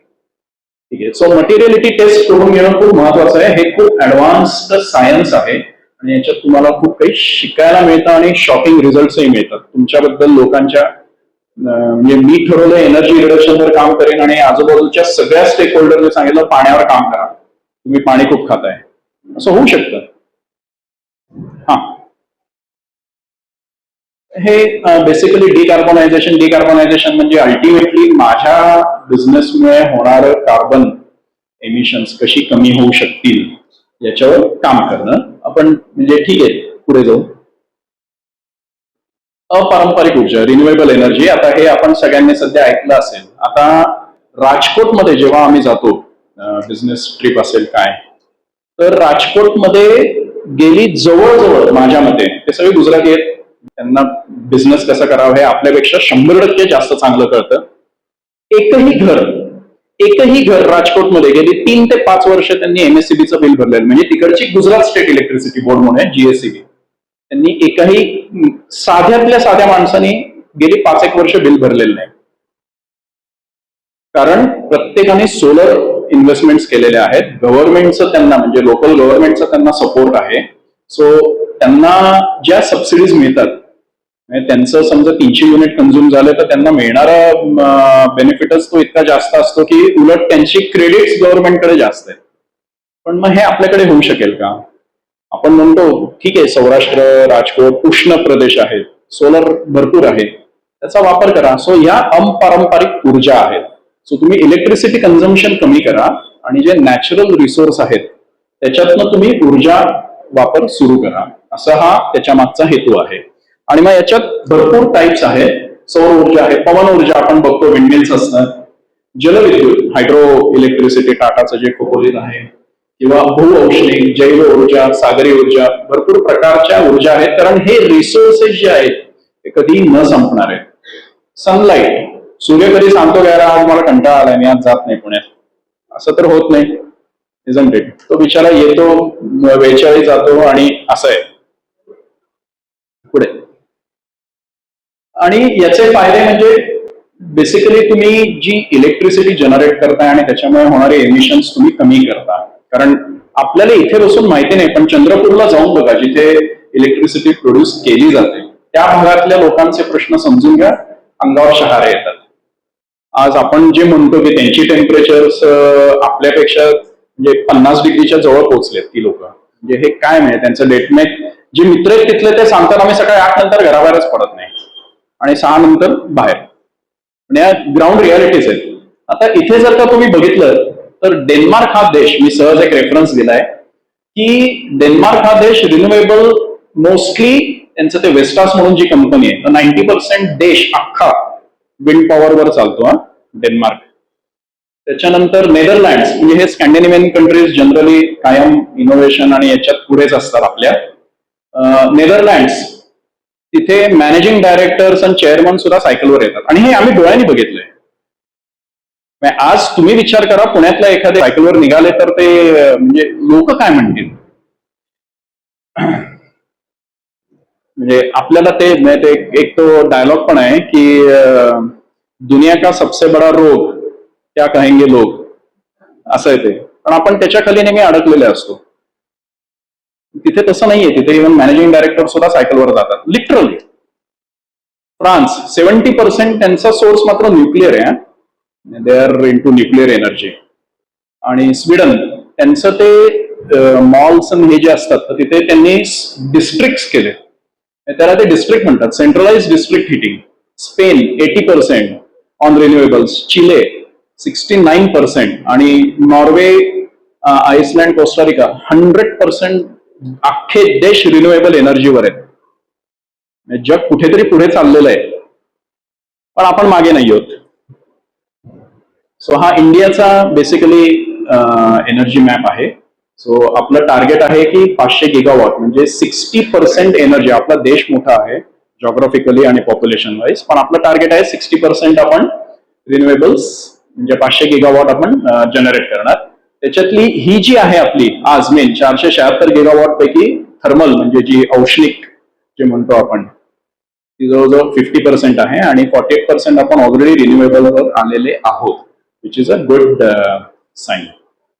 ठीक आहे, सो मटेरियलिटी टेस्ट करून घेणं खूप महत्वाचं आहे. हे खूप ऍडव्हान्स्ड सायन्स आहे आणि याच्यात तुम्हाला खूप काही शिकायला मिळतं आणि शॉकिंग रिझल्टही मिळतात तुमच्याबद्दल लोकांच्या. म्हणजे मी ठरवलं एनर्जी रिडक्शनवर काम करेन आणि आजूबाजूच्या सगळ्या स्टेक होल्डरने सांगितलं पाण्यावर काम करा, तुम्ही पाणी खूप खाताय, असं होऊ शकतं. हा, हे बेसिकली डिकार्बनायझेशन म्हणजे अल्टिमेटली माझ्या बिझनेसमुळे होणारं कार्बन एमिशन्स कशी कमी होऊ शकतील याच्यावर काम करणं. आपण म्हणजे ठीक आहे, पुढे जाऊ. अपारंपरिक ऊर्जा, रिन्युएबल एनर्जी. आता हे आपण सगळ्यांनी सध्या ऐकलं असेल. आता राजकोटमध्ये जेव्हा आम्ही जातो, बिझनेस ट्रिप असेल काय, तर राजकोटमध्ये गेली जवळजवळ माझ्या मते ते सगळे गुजराती आहेत, त्यांना बिझनेस कसं करावं हे आपल्यापेक्षा 100% जास्त चांगलं कळतं. एकही घर राजकोटमध्ये गेली 3 ते 5 वर्ष त्यांनी MSCBचं बिल भरलेलं, म्हणजे तिकडची गुजरात स्टेट इलेक्ट्रिसिटी बोर्ड म्हणून आहे GSEB, त्यांनी एकही साध्यातल्या साध्या माणसाने गेली 5-1 वर्ष बिल भरलेलं नाही. कारण प्रत्येकाने सोलर इन्व्हेस्टमेंट्स केलेल्या आहेत. गव्हर्नमेंटचं त्यांना म्हणजे लोकल गव्हर्नमेंटचा त्यांना सपोर्ट आहे. सो त्यांना ज्या सबसिडीज मिळतात, त्यांचं समजा 300 युनिट कन्झ्युम झाले तर त्यांना मिळणारा बेनिफिटच तो इतका जास्त असतो की उलट त्यांची क्रेडिट्स गव्हर्नमेंटकडे जास्त आहेत. पण मग हे आपल्याकडे होऊ शकेल का? आपण म्हणतो ठीक आहे, सौराष्ट्र, राजकोट उष्ण प्रदेश आहेत, सोलर भरपूर आहे, त्याचा वापर करा. सो या अपारंपरिक ऊर्जा आहेत. सो तुम्ही इलेक्ट्रिसिटी कन्झम्पशन कमी करा आणि जे नॅचरल रिसोर्स आहेत त्याच्यातनं तुम्ही ऊर्जा वापर सुरू करा, असा हा त्याच्या मागचा हेतू आहे. आणि मग याच्यात भरपूर टाइप्स आहेत. सौर ऊर्जा आहे, पवन ऊर्जा आपण बघतो, विंडमिल्स असतात, जलविद्युत, हायड्रो इलेक्ट्रिसिटी, टाटाचं जे खोपोलीत आहे, किंवा भूऔष्णिक, जैव ऊर्जा, सागरी ऊर्जा, भरपूर प्रकारच्या ऊर्जा आहेत. कारण हे रिसोर्सेस जे आहेत ते कधी न संपणार आहेत. सनलाइट, सूर्य कधी सांगतो घ्यायला आज मला कंटाळा आलाय मी आज जात नाही पुण्यात, असं तर होत नाही. Isn't it? तो बिचारा येतो, वेळच्यावेळी जातो आणि असं आहे पुढे. आणि याचे फायदे म्हणजे बेसिकली तुम्ही जी इलेक्ट्रिसिटी जनरेट करताय आणि त्याच्यामुळे होणारे एमिशन्स तुम्ही कमी करता. कारण आपल्याला इथे बसून माहिती नाही, पण चंद्रपूरला जाऊन बघा, जिथे इलेक्ट्रिसिटी प्रोड्यूस केली जाते, त्या भागातल्या लोकांचे प्रश्न समजून घ्या, अंगावर शहारे येतात. आज आपण जे म्हणतो की त्यांची टेम्परेचर्स आपल्यापेक्षा म्हणजे 50 डिग्रीच्या जवळ पोहोचलेत ती लोक, म्हणजे हे काय म्हणजे त्यांचं डेटमेट जे मित्र आहेत तिथले ते सांगतात आम्ही सकाळी 8 नंतर घराबाहेरच पडत नाही आणि 6 नंतर बाहेर. आणि या ग्राउंड रियालिटीज आहेत. आता इथे जर का तुम्ही बघितलं तर डेन्मार्क हा देश, मी सहज एक रेफरन्स दिलाय की डेन्मार्क हा देश रिन्युएबल मोस्टली, त्यांचं ते वेस्टास म्हणून जी कंपनी आहे, तर 90% देश अख्खा विंड पॉवरवर चालतो हा डेन्मार्क. त्याच्यानंतर नेदरलँड्स, म्हणजे हे स्कॅन्डिनेव्हियन कंट्रीज जनरली कायम इनोव्हेशन आणि याच्यात पुढेच असतात आपल्या. नेदरलँड्स, तिथे मॅनेजिंग डायरेक्टर्स आणि चेअरमन सुद्धा सायकलवर येतात आणि हे आम्ही डोळ्यांनी बघितलंय. आज तुम्ही विचार करा, पुण्यातल्या एखाद्या सायकलवर निघाले तर ते म्हणजे लोक काय म्हणतील. म्हणजे आपल्याला ते एक तो डायलॉग पण आहे की दुनिया का सबसे बडा रोग क्या कहेंगे लोग, असं आहे ते. पण आपण त्याच्या खाली नेहमी अडकलेले असतो. तिथे तसं नाहीये, तिथे इव्हन मॅनेजिंग डायरेक्टर सुद्धा सायकलवर जातात लिटरली. फ्रान्स 70% त्यांचा सोर्स मात्र न्यूक्लिअर आहे, they are into nuclear energy. आणि स्वीडन, त्यांचं ते मॉल्स हे जे असतात तर तिथे त्यांनी डिस्ट्रिक्ट केले, त्याला ते डिस्ट्रिक्ट म्हणतात, centralize district heating. Spain 80% on renewables, Chile 69% आणि नॉर्वे, आइसलँड, कोस्टारिका 100%. अख्खे देश रिन्युएबल एनर्जीवर आहेत. जग कुठेतरी पुढे चाललेलं आहे, पण आपण मागे नाही आहोत. सो हा इंडियाचा बेसिकली एनर्जी मॅप आहे. सो आपलं टार्गेट आहे की 500 गिगावॉट, म्हणजे 60% एनर्जी. आपला देश मोठा आहे जॉग्राफिकली आणि पॉप्युलेशन वाईज, पण आपलं टार्गेट आहे 60% आपण रिन्युएबल्स म्हणजे 500 गिगावॉट आपण जनरेट करणार. त्याच्यातली ही जी आहे आपली आज मेन 476 गिगावॉट पैकी थर्मल म्हणजे जी औष्णिक जे म्हणतो आपण, ती जवळजवळ 50% आहे आणि 48% आपण ऑलरेडी रिन्युएबलवर आलेले आहोत, which is a good sign.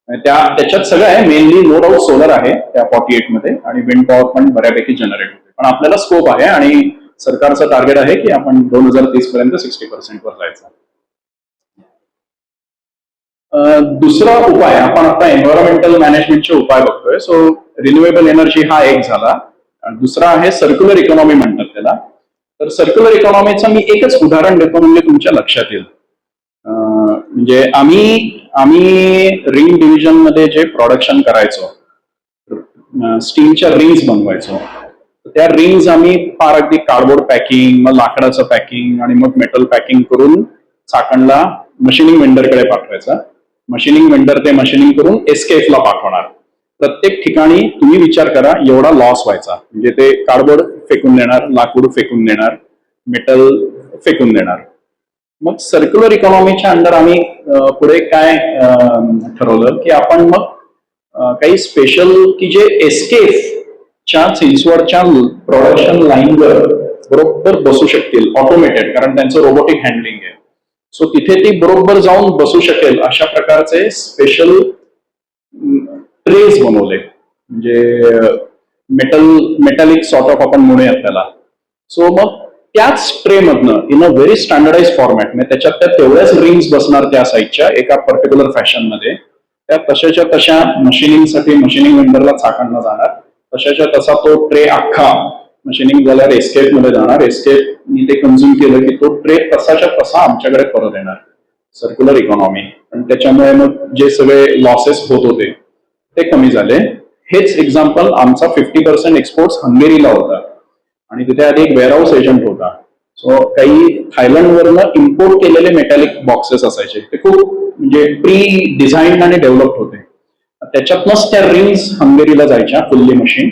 त्याच्यात सगळं आहे, मेनली नो डाऊट सोलर आहे त्या 48 मध्ये आणि विंड पॉवर पण बऱ्यापैकी जनरेट होते. पण आपल्याला स्कोप आहे आणि सरकारचं टार्गेट आहे की आपण 2030 पर्यंत 60% वर जायचं. दुसरा उपाय आपण आता एन्व्हायरमेंटल मॅनेजमेंटचे उपाय बघतोय. सो रिन्युएबल एनर्जी हा एक झाला. दुसरा आहे सर्क्युलर इकॉनॉमी म्हणतात त्याला. तर सर्क्युलर इकॉनॉमीचं मी एकच उदाहरण देतो म्हणजे तुमच्या लक्षात येईल. म्हणजे आम्ही रिंग डिव्हिजन मध्ये जे प्रोडक्शन करायचो, स्टीलच्या रिंग्स बनवायचो, त्या रिंग्स आम्ही फार अगदी कार्डबोर्ड पॅकिंग, मग लाकडाचं पॅकिंग आणि मग मेटल पॅकिंग करून चाकणला मशिनिंग वेंडरकडे पाठवायचा. मशिनिंग वेंडर ते मशिनिंग करून SKF ला पाठवणार. प्रत्येक ठिकाणी तुम्ही विचार करा एवढा लॉस व्हायचा. म्हणजे ते कार्डबोर्ड फेकून देणार, लाकूड फेकून देणार, मेटल फेकून देणार. मग सर्क्युलर इकॉनॉमीच्या अंडर आम्ही पुढे काय ठरवलं की आपण मग काही स्पेशल की जे SKF च्या चिंचवडच्या प्रोडक्शन लाईनवर बरोबर बसू शकतील, ऑटोमेटेड, कारण त्यांचं रोबोटिक हँडलिंग आहे. सो तिथे ती बरोबर जाऊन बसू शकेल अशा प्रकारचे स्पेशल ट्रेज बनवले, म्हणजे मेटॅलिक सॉर्ट ऑफ आपण म्हणूयात त्याला. सो मग त्याच ट्रे मधनं in a very standardise format, म्हणजे त्याच्यात त्या तेवढ्याच रिंग्स बसणार त्या साईजच्या एका पर्टिक्युलर फॅशन मध्ये, त्या तशाच्या तशा मशिनिंगसाठी मशिनिंग वेंडरला चाकणला जाणार. तशाच्या तसा तो ट्रे अख्खा मशिनिंग झाल्यावर SKF मध्ये जाणार. SKF नी ते कन्झ्युम केलं की तो ट्रे तसाच्या तसा आमच्याकडे परत येणार. Circular economy. आणि त्याच्यामुळे मग जे सगळे लॉसेस होत होते ते कमी झाले. हेच एक्झाम्पल आमचा 50% एक्सपोर्ट्स हंगेरीला होता आणि तिथे आधी एक वेअरहाऊस एजंट होता. सो काही थायलंडवरनं इम्पोर्ट केलेले मेटॅलिक बॉक्सेस असायचे, ते खूप म्हणजे प्री डिझाईन आणि डेव्हलप होते. त्याच्यातनंच त्या रिंग्स हंगेरीला जायच्या फुल्ली मशीन.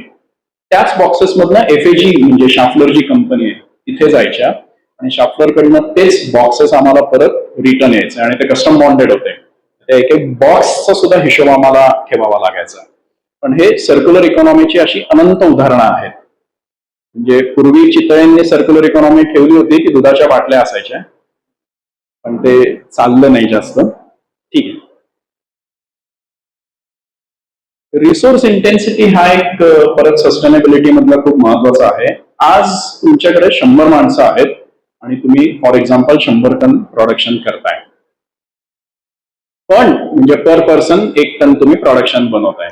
त्याच बॉक्सेस मधनं FAG म्हणजे शाफलर जी कंपनी आहे तिथे जायच्या आणि शाफलर कडनं तेच बॉक्सेस आम्हाला परत रिटर्न यायचे आणि ते कस्टम बॉन्डेड होते. त्या एक एक बॉक्सचा सुद्धा हिशोब आम्हाला ठेवावा लागायचा. पण हे सर्क्युलर इकॉनॉमीची अशी अनंत उदाहरणं आहेत. म्हणजे पूर्वी चितळ्यांनी सर्क्युलर इकॉनॉमी ठेवली होती की दुधाच्या बाटल्या असायच्या, पण ते चाललं नाही जास्त. ठीक आहे. रिसोर्स इंटेन्सिटी हा एक परत सस्टेनेबिलिटी मधला खूप महत्वाचा आहे. आज तुमच्याकडे 100 माणसं आहेत आणि तुम्ही फॉर एक्झाम्पल 100 टन प्रोडक्शन करताय, पण म्हणजे पर पर्सन 1 टन तुम्ही प्रोडक्शन बनवताय.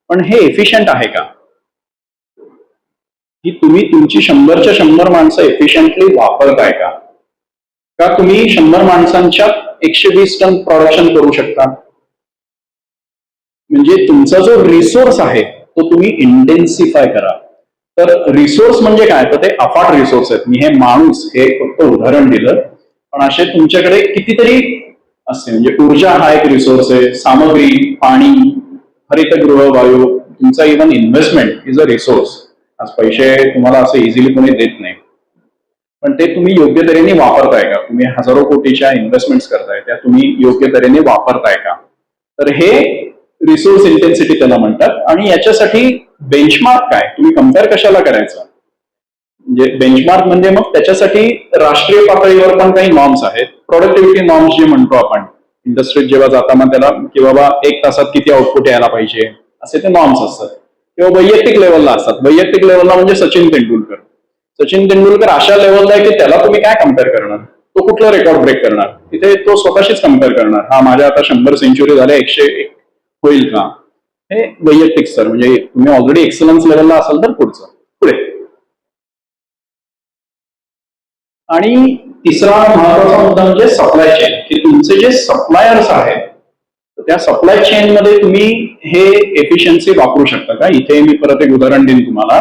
पण हे एफिशियंट आहे का? की तुम्ही तुमची 100च्या 100 माणसं एफिशियंटली वापरताय का? का तुम्ही 100 माणसांच्या 120 टन प्रोडक्शन करू शकता? म्हणजे तुमचा जो रिसोर्स आहे तो तुम्ही इंटेन्सिफाय करा. तर रिसोर्स म्हणजे काय? तर ते अफाट रिसोर्स आहेत. मी हे माणूस हे फक्त उदाहरण दिलं, पण असे तुमच्याकडे कितीतरी असते. म्हणजे ऊर्जा हा एक रिसोर्स आहे, सामग्री, पाणी, हरितगृह वायू, तुमचा even investment is a resource. आज पैसे तुम्हाला असं इझिली कोणी देत नाही, पण ते तुम्ही योग्य तऱ्हेने वापरताय का? तुम्ही हजारो कोटीच्या इन्व्हेस्टमेंट्स करताय, त्या तुम्ही योग्य तऱ्हेने वापरताय का? तर हे रिसोर्स इंटेन्सिटी त्याला म्हणतात. आणि याच्यासाठी बेंचमार्क काय? तुम्ही कम्पेअर कशाला करायचं? म्हणजे बेंचमार्क म्हणजे मग त्याच्यासाठी राष्ट्रीय पातळीवर पण काही नॉर्म्स आहेत. प्रोडक्टिव्हिटी नॉर्म्स जे म्हणतो आपण, इंडस्ट्रीत जेव्हा जाताना त्याला की बाबा 1 तासात किती आउटपुट यायला पाहिजे असे ते नॉर्म्स असतात. किंवा वैयक्तिक लेवलला असतात. वैयक्तिक लेवलला म्हणजे सचिन तेंडुलकर. सचिन तेंडुलकर अशा लेवलला आहे की त्याला तुम्ही काय कम्पेअर करणार? तो कुठला रेकॉर्ड ब्रेक करणार? तिथे तो स्वतःशीच कम्पेअर करणार. हा माझ्या आता 100 सेंचुरी झाल्या, 101 होईल का? हे वैयक्तिक स्तर. म्हणजे तुम्ही ऑलरेडी एक्सलन्स लेवलला असाल तर पुढचं पुढे. आणि तिसरा महत्वाचा मुद्दा म्हणजे सप्लाय चेन. की तुमचे जे सप्लायर्स आहेत त्या सप्लाय चेन मध्ये तुम्ही हे एफिशियन्सी वापरू शकता का? इथे मी परत एक उदाहरण देईन तुम्हाला.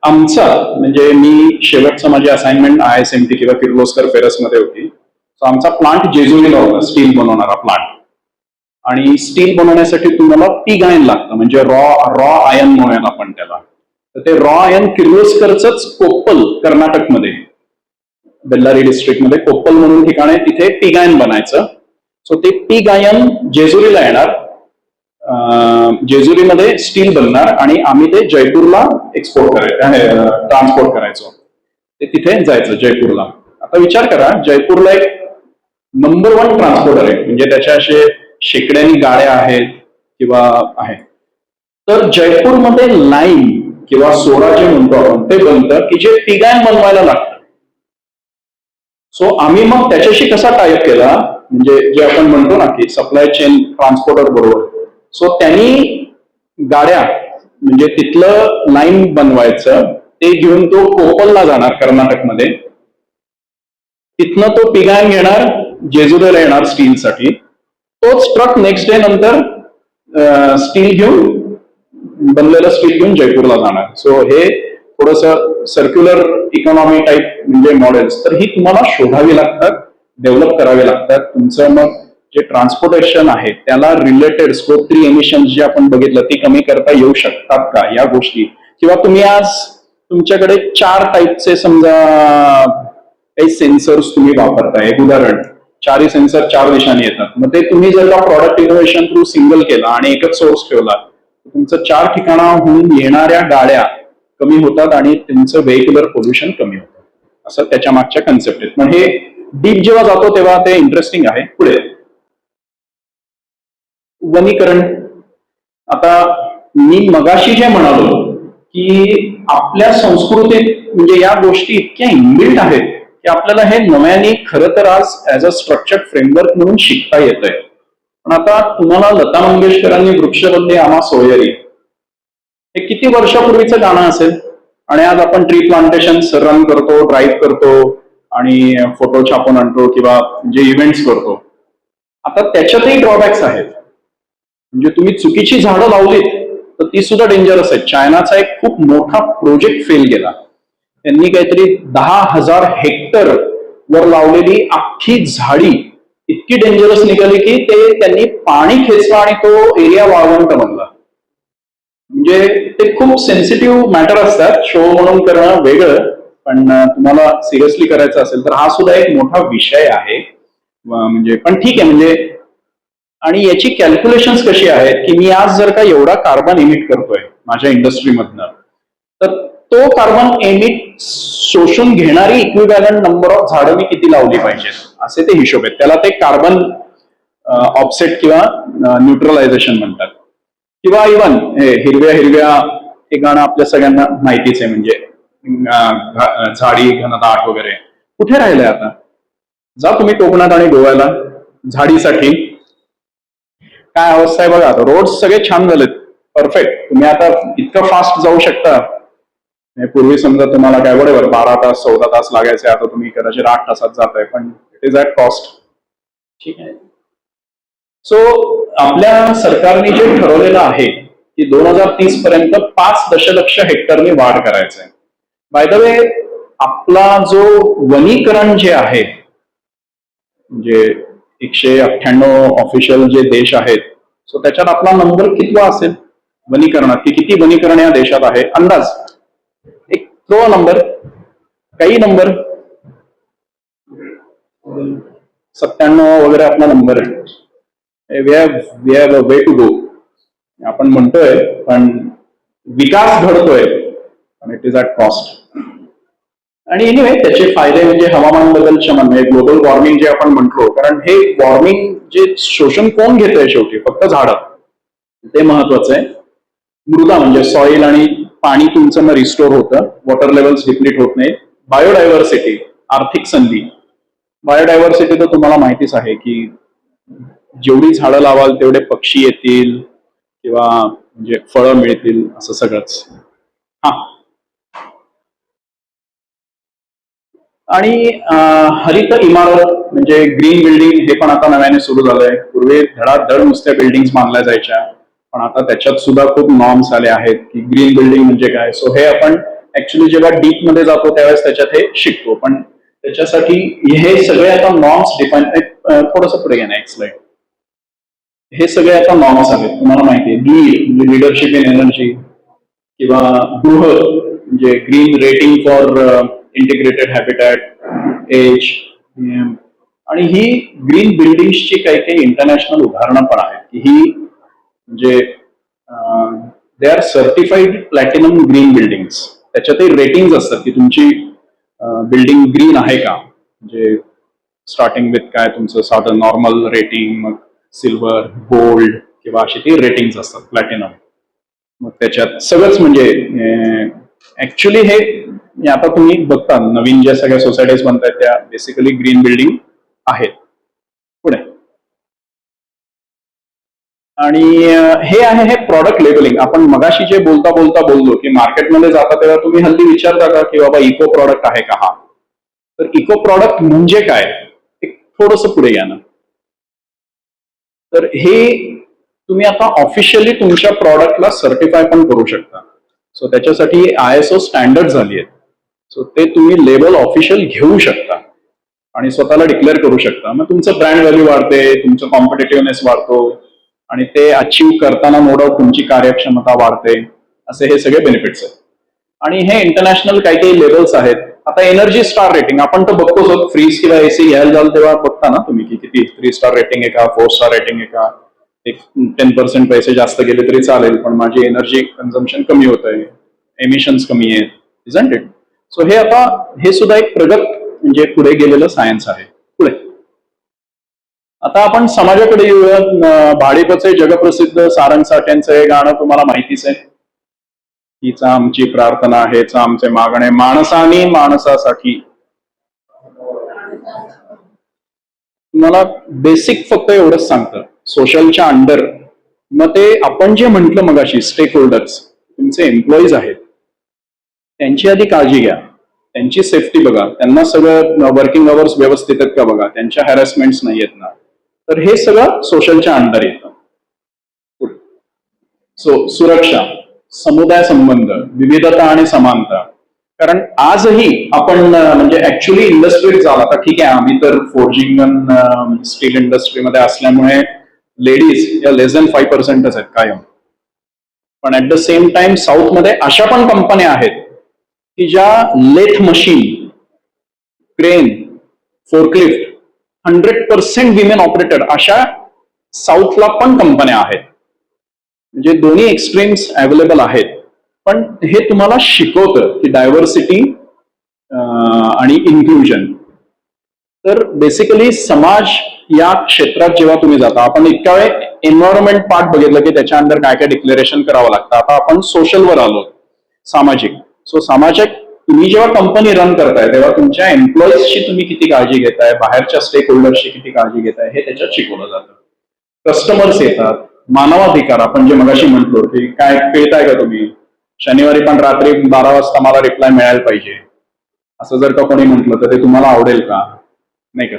आमचा म्हणजे मी शेवटचं माझी असाइनमेंट ISMT किंवा किर्लोस्कर फेरस मध्ये होती. सो आमचा प्लांट जेजुरीला होता, स्टील बनवणारा प्लांट. आणि स्टील बनवण्यासाठी तुम्हाला पिग आयन लागतं, म्हणजे रॉ आयन म्हणूया आपण त्याला. तर ते रॉ आयन किर्लोस्करच कोप्पल कर्नाटकमध्ये, बेल्लारी डिस्ट्रिक्टमध्ये कोप्पल म्हणून ठिकाण आहे, तिथे पिग आयन बनायचं. सो ते पिग आयन जेजुरीला येणार, जेजुरीमध्ये स्टील बनणार आणि आम्ही ते जयपूरला एक्सपोर्ट करायचं, ट्रान्सपोर्ट करायचो. ते तिथे जायचं जयपूरला. आता विचार करा, जयपूरला एक नंबर 1 ट्रान्सपोर्टर आहे, म्हणजे त्याच्या असे शेकड्यांनी गाड्या आहेत किंवा आहेत. तर जयपूरमध्ये लाईम किंवा सोडा जे म्हणतो आपण ते बनतं की जे पिग आयन बनवायला लागतं. सो आम्ही मग त्याच्याशी कसा टाईप केला, म्हणजे जे आपण म्हणतो ना की सप्लाय चेन ट्रान्सपोर्टर बरोबर. सो त्यांनी गाड्या म्हणजे तिथलं लाईन बनवायचं, ते घेऊन तो कोपलला जाणार कर्नाटकमध्ये. तिथनं तो पिग आयन घेणार, जेजुरीला येणार स्टीलसाठी. तोच ट्रक नेक्स्ट डे नंतर स्टील घेऊन, बनलेलं स्टील घेऊन जयपूरला जाणार. सो हे थोडंसं सर्क्युलर इकॉनॉमी टाईप म्हणजे मॉडेल्स, तर ही तुम्हाला शोधावी लागतात, डेव्हलप करावे लागतात. तुमचं मग जे ट्रान्सपोर्टेशन आहे त्याला रिलेटेड स्कोप 3 एमिशन्स जे आपण बघितलं ती कमी करता येऊ शकतात का या गोष्टी. किंवा तुम्ही आज तुमच्याकडे 4 टाईपचे समजा काही सेन्सर्स तुम्ही वापरताय. एक उदाहरण, 4ही सेन्सर 4 दिशांनी येतात. मग ते तुम्ही जर का प्रॉडक्ट इनोव्हेशन थ्रू सिंगल केला आणि एकच सोर्स ठेवला, तुमचं 4 ठिकाणाहून येणाऱ्या गाड्या कमी होतात आणि तुमचं व्हेहिक्युलर पोल्युशन कमी होतं. असं त्याच्या मागच्या कन्सेप्ट आहेत. पण हे डीप जेव्हा जातो तेव्हा ते इंटरेस्टिंग आहे. पुढे वनीकरण. आता मी मगाशी जे म्हणालो की आपल्या संस्कृतीत म्हणजे या गोष्टी इतक्या इनबिल्ट आहेत की आपल्याला हे नव्याने खरं तर आज ऍज अ स्ट्रक्चर्ड फ्रेमवर्क म्हणून शिकता येत आहे. पण आता तुम्हाला लता मंगेशकरांनी वृक्षवंदे आम्हा सोयरी हे किती वर्षापूर्वीचं गाणं असेल, आणि आज आपण ट्री प्लांटेशन रन करतो, ड्राईव्ह करतो आणि फोटो छापून आणतो किंवा जे इव्हेंट्स करतो. आता त्याच्यातही ड्रॉबॅक्स आहेत. म्हणजे तुम्ही चुकीची झाडं लावलीत तर ती सुद्धा डेंजरस आहे. चायनाचा एक खूप मोठा प्रोजेक्ट फेल गेला. त्यांनी काहीतरी 10,000 हेक्टर वर लावलेली अख्खी झाडी इतकी डेंजरस निघाली की त्यांनी पाणी खेचलं आणि तो एरिया वाळवंट बनला. म्हणजे ते खूप सेन्सिटिव्ह मॅटर असतात. शो म्हणून करणं वेगळं, पण तुम्हाला सिरियसली करायचं असेल तर हा सुद्धा एक मोठा विषय आहे. म्हणजे पण ठीक आहे म्हणजे. आणि याची कॅल्क्युलेशन्स कशी आहेत की मी आज जर का एवढा कार्बन एमिट करतोय माझ्या इंडस्ट्रीमधनं, तर तो कार्बन एमिट शोषून घेणारी इक्विव्हॅलंट नंबर ऑफ झाडं मी किती लावली पाहिजेत असे ते हिशोब आहेत. त्याला ते कार्बन ऑफसेट किंवा न्यूट्रलायझेशन म्हणतात. किंवा इव्हन हिरव्या हिरव्या हे गाणं आपल्या सगळ्यांना माहितीच आहे, म्हणजे झाडी घनदाट वगैरे कुठे राहिलंय आता. जा तुम्ही कोकणात आणि गोव्याला झाडीसाठी, काय अवस्था आहे बघा. रोड सगळे छान झालेत, परफेक्ट. तुम्ही आता इतकं फास्ट जाऊ शकता. पूर्वी समजा तुम्हाला काय बरोबर 12 तास 14 तास लागायचे, आता तुम्ही कदाचित 8 तासात जाताय, पण इट इज ॲट कॉस्ट. ठीक आहे. सो आपल्या सरकारने जे ठरवलेलं आहे की 2030 पर्यंत 5 दशलक्ष हेक्टरनी वाढ करायचं आहे. बाय द वे, आपला जो वनीकरण जे आहे, म्हणजे 198 ऑफिशियल जे देश आहेत, सो त्याच्यात आपला नंबर कितवा असेल वनीकरणात, की किती वनीकरण या देशात आहे अंदाज एक थ्रो नंबर, काही नंबर 97 वगैरे आपला नंबर आहे. We have a way to go. आपण म्हणतोय पण विकास घडतोय पण इट इज ॲट कॉस्ट. आणि एनिवे त्याचे फायदे म्हणजे हवामान बदल शमन, म्हणजे ग्लोबल वॉर्मिंग जे आपण म्हटलो, कारण हे वॉर्मिंग जे शोषण कोण घेतोय शेवटी, फक्त झाडं, ते महत्वाचं आहे. मृदा म्हणजे सॉइल आणि पाणी तुमचं मग रिस्टोर होतं, वॉटर लेवल्स डिप्लीट होत नाही. बायोडायव्हर्सिटी, आर्थिक संधी. बायोडायव्हर्सिटी तर तुम्हाला माहितीच आहे की जेवढी झाडं लावाल तेवढे पक्षी येतील किंवा म्हणजे फळं मिळतील, असं सगळंच. हा, आणि हरित इमारत म्हणजे ग्रीन बिल्डिंग, हे पण आता नव्याने सुरू झालंय. पूर्वी धडाधड नुसत्या बिल्डिंग बांधल्या जायच्या, पण आता त्याच्यात सुद्धा खूप नॉर्म्स आले आहेत की ग्रीन बिल्डिंग म्हणजे काय. सो हे आपण ऍक्च्युली जेव्हा डीप मध्ये जातो त्यावेळेस त्याच्यात हे शिकतो, पण त्याच्यासाठी हे सगळे आता नॉर्म्स डिफाईन. थोडंसं पुढे घ्या ना एक स्लाइड. हे सगळे आता नॉर्म्स आहेत, तुम्हाला माहिती आहे. लीड म्हणजे लिडरशिप इन एनर्जी, किंवा गृह म्हणजे green rating for integrated habitat, एज. आणि ही ग्रीन बिल्डिंग्सची काही काही इंटरनॅशनल उदाहरणं पण आहेत की ही म्हणजे they are certified platinum green buildings. त्याच्यातही रेटिंग असतात की तुमची बिल्डिंग ग्रीन आहे का, म्हणजे स्टार्टिंग विथ काय तुमचं साधं नॉर्मल रेटिंग, मग सिल्वर, गोल्ड किंवा अशी ती रेटिंग्स असतात, प्लॅटिनम. मग त्याच्यात सगळंच म्हणजे ऍक्च्युली हे आता तुम्ही बघता नवीन ज्या सगळ्या सोसायटीज बनतात त्या बेसिकली ग्रीन बिल्डिंग आहेत. पुढे, आणि हे आहे हे प्रॉडक्ट लेबलिंग. आपण मगाशी जे बोलता बोललो की मार्केटमध्ये जाता तेव्हा तुम्ही हल्ली विचारता का की बाबा इको प्रॉडक्ट आहे का हा. तर इको प्रॉडक्ट म्हणजे काय, एक थोडंसं पुढे घ्या ना. तर हे तुम्ही आता ऑफिशियली तुमच्या प्रॉडक्टला सर्टिफाय पण करू शकता. सो त्याच्यासाठी ISO स्टँडर्ड झाली आहेत. सो ते तुम्ही लेबल ऑफिशियल घेऊ शकता आणि स्वतःला डिक्लेअर करू शकता. मग तुमचं ब्रँड व्हॅल्यू वाढते, तुमचं कॉम्पिटेटिव्हनेस वाढतो, आणि ते अचीव्ह करताना नो डाऊट तुमची कार्यक्षमता वाढते. असे हे सगळे बेनिफिट्स आहेत. आणि हे इंटरनॅशनल काही काही लेवल्स आहेत. आता एनर्जी स्टार रेटिंग आपण तर बघतोच, फ्रीज किंवा AC घ्यायला जाल तेव्हा बघता ना तुम्ही की किती 3 स्टार रेटिंग आहे का, 4 स्टार रेटिंग आहे का. एक 10% पैसे जास्त गेले तरी चालेल, पण माझी एनर्जी कन्झम्पशन कमी होत आहे, एमिशन्स कमी आहेत, इजंट इट. सो हे आता हे सुद्धा एक प्रगत म्हणजे पुढे गेलेलं सायन्स आहे. पुढे आता आपण समाजाकडे येऊया. भाडीपचे जगप्रसिद्ध सारंग साठ्यांचं हे गाणं तुम्हाला माहितीच आहे. हीच आमची प्रार्थना, हेच आमचे मागणे, माणसानी माणसासाठी. तुम्हाला बेसिक फक्त एवढंच सांगतं, सोशलच्या अंडर मग ते आपण जे म्हटलं मगाशी स्टेक होल्डर्स, तुमचे एम्प्लॉईज आहेत, त्यांची आधी काळजी घ्या, त्यांची सेफ्टी बघा, त्यांना सगळं वर्किंग अवर्स व्यवस्थित आहेत का बघा, त्यांच्या हॅरॅसमेंट्स नाही आहेत ना. तर हे सगळं सोशलच्या अंडर येतं. सो सुरक्षा, समुदाय संबंध, विविधता आणि समानता. कारण आजही आपण म्हणजे ऍक्च्युली इंडस्ट्रीत झाला तर ठीक आहे, आम्ही तर फोर्जिंग अँड स्टील इंडस्ट्रीमध्ये असल्यामुळे लेडीज या लेस दॅन 5%च आहेत कायम. पण ऍट द सेम टाइम साऊथमध्ये अशा पण कंपन्या आहेत की ज्या lathe machine, crane, forklift 100% women operated अशा साऊथला पण कंपन्या आहेत. म्हणजे दोन्ही एक्स्ट्रीम्स अवेलेबल आहेत. पण हे तुम्हाला शिकवतं की डायव्हर्सिटी आणि इन्क्लुजन. तर बेसिकली समाज या क्षेत्रात जेव्हा तुम्ही जाता, आपण इतक्या वेळ एन्व्हायरमेंट पार्ट बघितलं की त्याच्या अंडर काय काय डिक्लेरेशन करावं लागतं. आता आपण सोशलवर आलो, सामाजिक. सो सामाजिक तुम्ही जेव्हा कंपनी रन करताय तेव्हा तुमच्या एम्प्लॉईजची तुम्ही किती काळजी घेताय, बाहेरच्या स्टेक होल्डर्सची किती काळजी घेताय हे त्याच्यात शिकवलं जातं. कस्टमर्स येतात, मानवाधिकार आपण जे मगाशी म्हटलो की काय पिळताय का तुम्ही, शनिवारी पण रात्री 12 वाजता मला रिप्लाय मिळायला पाहिजे, असं जर का कोणी म्हटलं तर ते तुम्हाला आवडेल का, नाही का.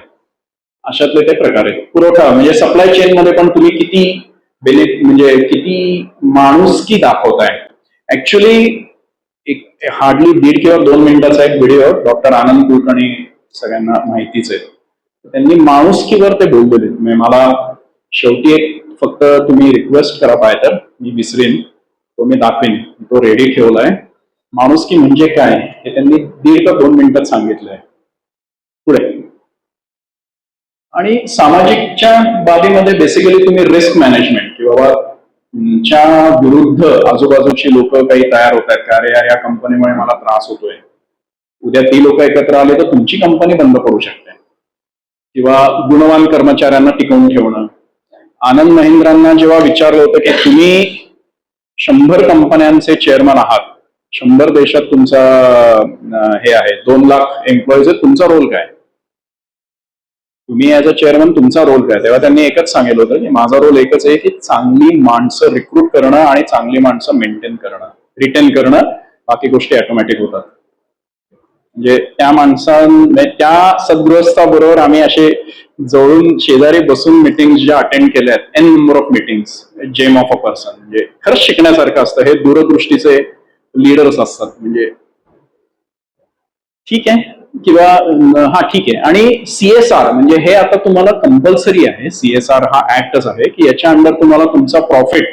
अशातले ते प्रकार आहेत. पुरवठा म्हणजे सप्लाय चेन मध्ये पण तुम्ही किती म्हणजे किती माणुसकी दाखवताय. ऍक्च्युली एक हार्डली 1.5 किंवा 2 मिनिटाचा एक व्हिडिओ डॉक्टर आनंद कुलकर्णी सगळ्यांना माहितीच आहे, त्यांनी माणुसकीवर ते बोललेले. म्हणजे मला शेवटी एक फक्त तुम्ही रिक्वेस्ट करा पाहिजे तर मी विसरेन तो मी दाखवेन, तो रेडी ठेवलाय. माणुसकी म्हणजे काय हे त्यांनी 1.5 का 2 मिनिटात सांगितलंय. पुढे आणि सामाजिकच्या बाबीमध्ये बेसिकली तुम्ही रिस्क मॅनेजमेंट की बाबा तुमच्या विरुद्ध आजूबाजूची लोक काही तयार होत आहेत का, अरे यार या कंपनीमुळे मला त्रास होतोय, उद्या ती लोक एकत्र आले तर तुमची कंपनी बंद पडू शकते. किंवा गुणवान कर्मचाऱ्यांना टिकवून ठेवणं. आनंद महिंद्रांना जेव्हा विचारलं होतं की तुम्ही 100 कंपन्यांचे चेअरमन आहात, 100 देशात तुमचा हे आहे, 2 लाख एम्प्लॉईज आहेत, तुमचा रोल काय, तुम्ही ऍज अ चेअरमन तुमचा रोल काय. तेव्हा त्यांनी एकच सांगितलं होतं की माझा रोल एकच आहे की चांगली माणसं रिक्रूट करणं आणि चांगली माणसं मेंटेन करणं, रिटेन करणं, बाकी गोष्टी ऑटोमॅटिक होतात. म्हणजे त्या त्या सद्गृहस्थाबरोबर आम्ही असे जवळून शेजारी बसून मिटिंग ज्या अटेंड केल्या आहेत, n number of meetings, gem of a person. म्हणजे खरंच शिकण्यासारखं असतं. हे दूरदृष्टीचे लीडर्स असतात. म्हणजे ठीक आहे किंवा हा ठीक आहे. आणि CSR म्हणजे हे आता तुम्हाला कंपल्सरी आहे. CSR हा ऍक्टच आहे की याच्या अंडर तुम्हाला तुमचा प्रॉफिट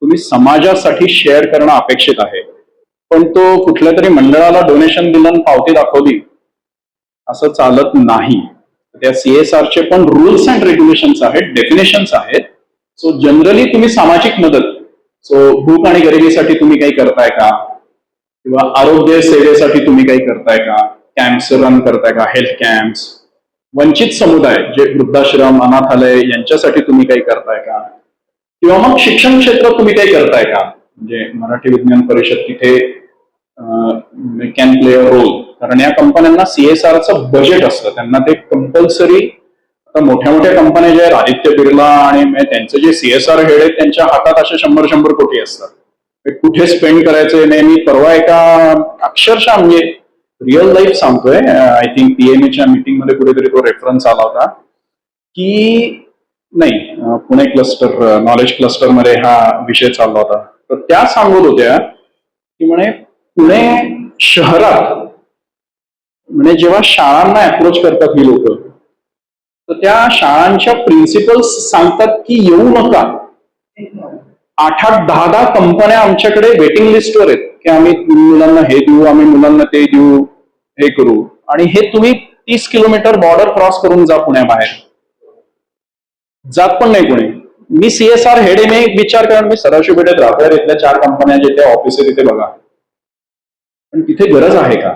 तुम्ही समाजासाठी शेअर करणं अपेक्षित आहे. पण तो कुठल्या तरी मंडळाला डोनेशन दिलं आणि पावती दाखवली असं चालत नाही. त्या CSRचे पण रूल्स अँड रेग्युलेशन्स आहेत, डेफिनेशन्स आहेत. सो जनरली तुम्ही सामाजिक मदत, सो भूक आणि गरिबीसाठी तुम्ही काही करताय का, किंवा आरोग्य सेवेसाठी तुम्ही काही करताय का, कॅम्प्स रन करताय का, हेल्थ कॅम्प्स, वंचित समुदाय जे वृद्धाश्रम, अनाथालय यांच्यासाठी तुम्ही काही करताय का, किंवा मग शिक्षण क्षेत्रात तुम्ही काही करताय का. म्हणजे मराठी विज्ञान परिषद तिथे कॅन प्ले अ रोल. कारण या कंपन्यांना CSRचं बजेट असतं, त्यांना ते कंपल्सरी. आता मोठ्या मोठ्या कंपन्या ज्या आहेत, आदित्य बिर्ला आणि त्यांचे जे CSR हेड आहेत त्यांच्या हातात असे 100 कोटी असतात. कुठे स्पेंड करायचे नाही. मी परवा एका अक्षरशः म्हणजे रिअल लाईफ सांगतोय, आय थिंक PMAच्या मीटिंग मध्ये कुठेतरी तो रेफरन्स आला होता की नाही, पुणे क्लस्टर, नॉलेज क्लस्टर मध्ये हा विषय चालला होता. तर त्या सांगत होत्या की म्हणे पुणे शहरात म्हणजे जेव्हा शाळांना अप्रोच करतात ही लोक, तर त्या शाळांच्या प्रिन्सिपल्स सांगतात की येऊ नका. 8-8, 10-10 कंपन्या आमच्याकडे वेटिंग लिस्टवर आहेत की आम्ही मुलांना हे देऊ, आम्ही मुलांना ते देऊ, हे करू. आणि हे तुम्ही 30 किलोमीटर बॉर्डर क्रॉस करून जा पुण्याबाहेर, जात पण नाही कोणी. मी CSR हेडेने विचार करा, मी सदाशिव पेठेत राहतोय, इथल्या 4 कंपन्या जिथे ऑफिस आहे तिथे बघा, पण तिथे गरज आहे का,